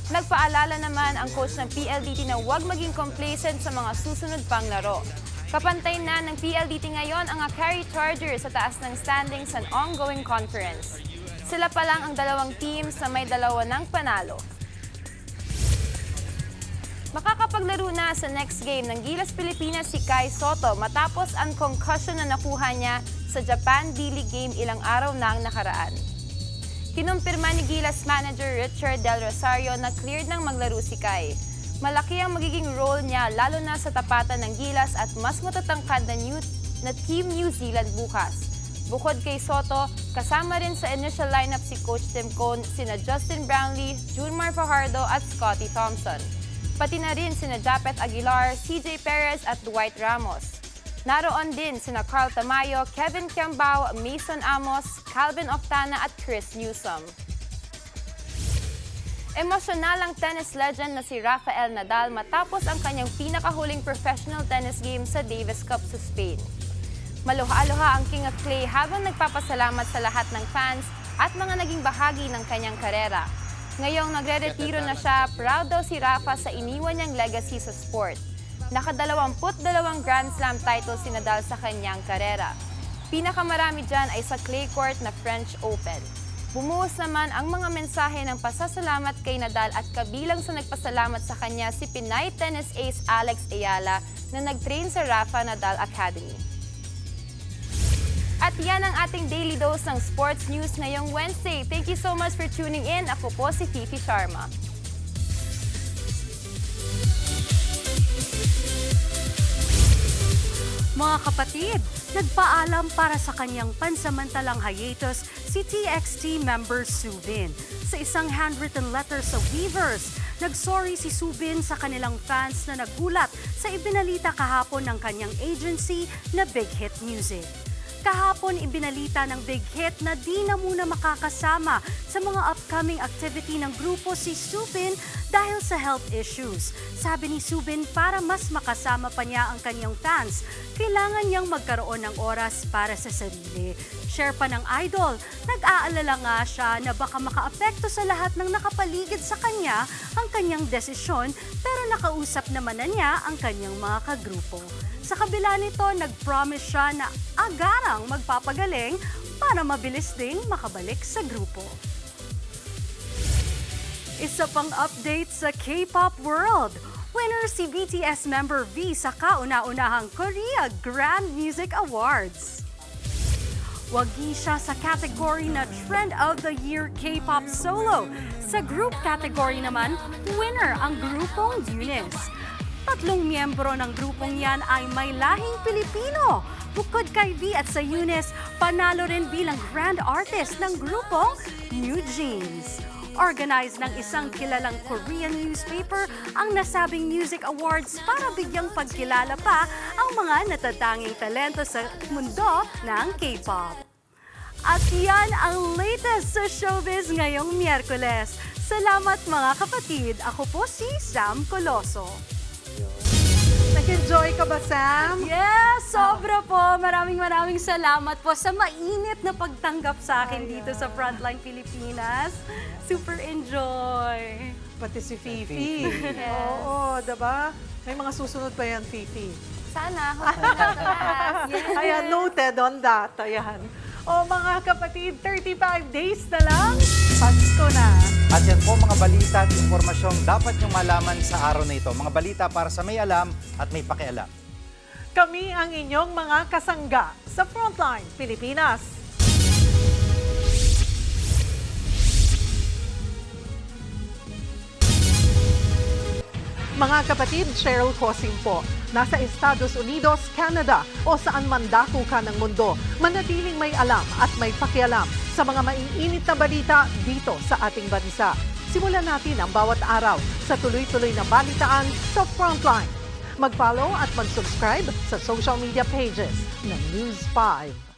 Nagpaalala naman ang coach ng PLDT na huwag maging complacent sa mga susunod pang laro. Kapantay na ng PLDT ngayon ang Akari Chargers sa taas ng standings sa ongoing conference. Sila pa lang ang dalawang teams na may dalawa ng panalo. Makakapaglaro na sa next game ng Gilas Pilipinas si Kai Soto matapos ang concussion na nakuha niya sa Japan D-League game ilang araw na ang nakaraan. Kinumpirma ni Gilas manager Richard Del Rosario na cleared nang maglaro si Kai. Malaki ang magiging role niya lalo na sa tapatan ng Gilas at mas matatangkad na Team New Zealand bukas. Bukod kay Soto, kasama rin sa initial lineup si Coach Tim Cone, sina Justin Brownlee, Junmar Fajardo at Scotty Thompson. Pati na rin sina Japet Aguilar, CJ Perez at Dwight Ramos. Naroon din sina Carl Tamayo, Kevin Kiambao, Mason Amos, Calvin Oftana at Chris Newsom. Emosyonal ang tennis legend na si Rafael Nadal matapos ang kanyang pinakahuling professional tennis game sa Davis Cup sa Spain. Maluha-luha ang King of Clay habang nagpapasalamat sa lahat ng fans at mga naging bahagi ng kanyang karera. Ngayong nagre-retiro na siya, proud daw si Rafa sa iniwan niyang legacy sa sport. Naka-22 Grand Slam titles si Nadal sa kanyang karera. Pinakamarami dyan ay sa clay court na French Open. Bumuhos naman ang mga mensahe ng pasasalamat kay Nadal at kabilang sa nagpasalamat sa kanya si Pinay tennis ace Alex Ayala na nag-train sa Rafa Nadal Academy. At yan ang ating daily dose ng sports news ngayong Wednesday. Thank you so much for tuning in. Ako po si Fifi Sharma. Mga kapatid, nagpaalam para sa kanyang pansamantalang hiatus si TXT member Subin. Sa isang handwritten letter sa Weavers, nagsorry si Subin sa kanilang fans na nagulat sa ibinalita kahapon ng kanyang agency na Big Hit Music. Kahapon ibinalita ng Big Hit na di na muna makakasama sa mga upcoming activity ng grupo si Subin dahil sa health issues. Sabi ni Subin para mas makasama pa niya ang kanyang fans, kailangan niyang magkaroon ng oras para sa sarili. Share pa ng idol, nag-aalala nga siya na baka makaapekto sa lahat ng nakapaligid sa kanya ang kanyang desisyon pero nakausap naman na niya ang kanyang mga kagrupo. Sa kabila nito, nag-promise siya na agarang magpapagaling para mabilis ding makabalik sa grupo. Isa pang update sa K-pop world. Winner si BTS member V sa kauna-unahang Korea Grand Music Awards. Wagi siya sa category na Trend of the Year K-pop Solo. Sa group category naman, winner ang grupong Eunice. 3 miyembro ng grupong yan ay may lahing Pilipino. Bukod kay V at sa Eunice, panalo rin bilang Grand Artist ng grupong New Jeans. Organized ng isang kilalang Korean newspaper ang nasabing music awards para bigyang pagkilala pa ang mga natatanging talento sa mundo ng K-pop. At yan ang latest sa showbiz ngayong Miyerkules. Salamat mga kapatid. Ako po si Sam Coloso. Nag-enjoy ka ba, Sam? Yes, sobra po. Maraming salamat po sa mainit na pagtanggap sa akin dito sa Frontline Pilipinas. Super enjoy. Pati si Fifi. Yes. Oo, diba? May mga susunod pa yan, Fifi. Sana. Yes. Ayan, noted on that. Ayan. O mga kapatid, 35 days na lang, Pasko na. At yan po mga balita at impormasyong dapat niyong malaman sa araw na ito. Mga balita para sa may alam at may pakialam. Kami ang inyong mga kasangga sa Frontline Pilipinas. Mga kapatid, Cheryl Cosing po. Nasa Estados Unidos, Canada o saan man dako ka ng mundo, manatiling may alam at may pakialam sa mga maiinit na balita dito sa ating bansa. Simulan natin ang bawat araw sa tuloy-tuloy na balitaan sa Frontline. Mag-follow at mag-subscribe sa social media pages ng News 5.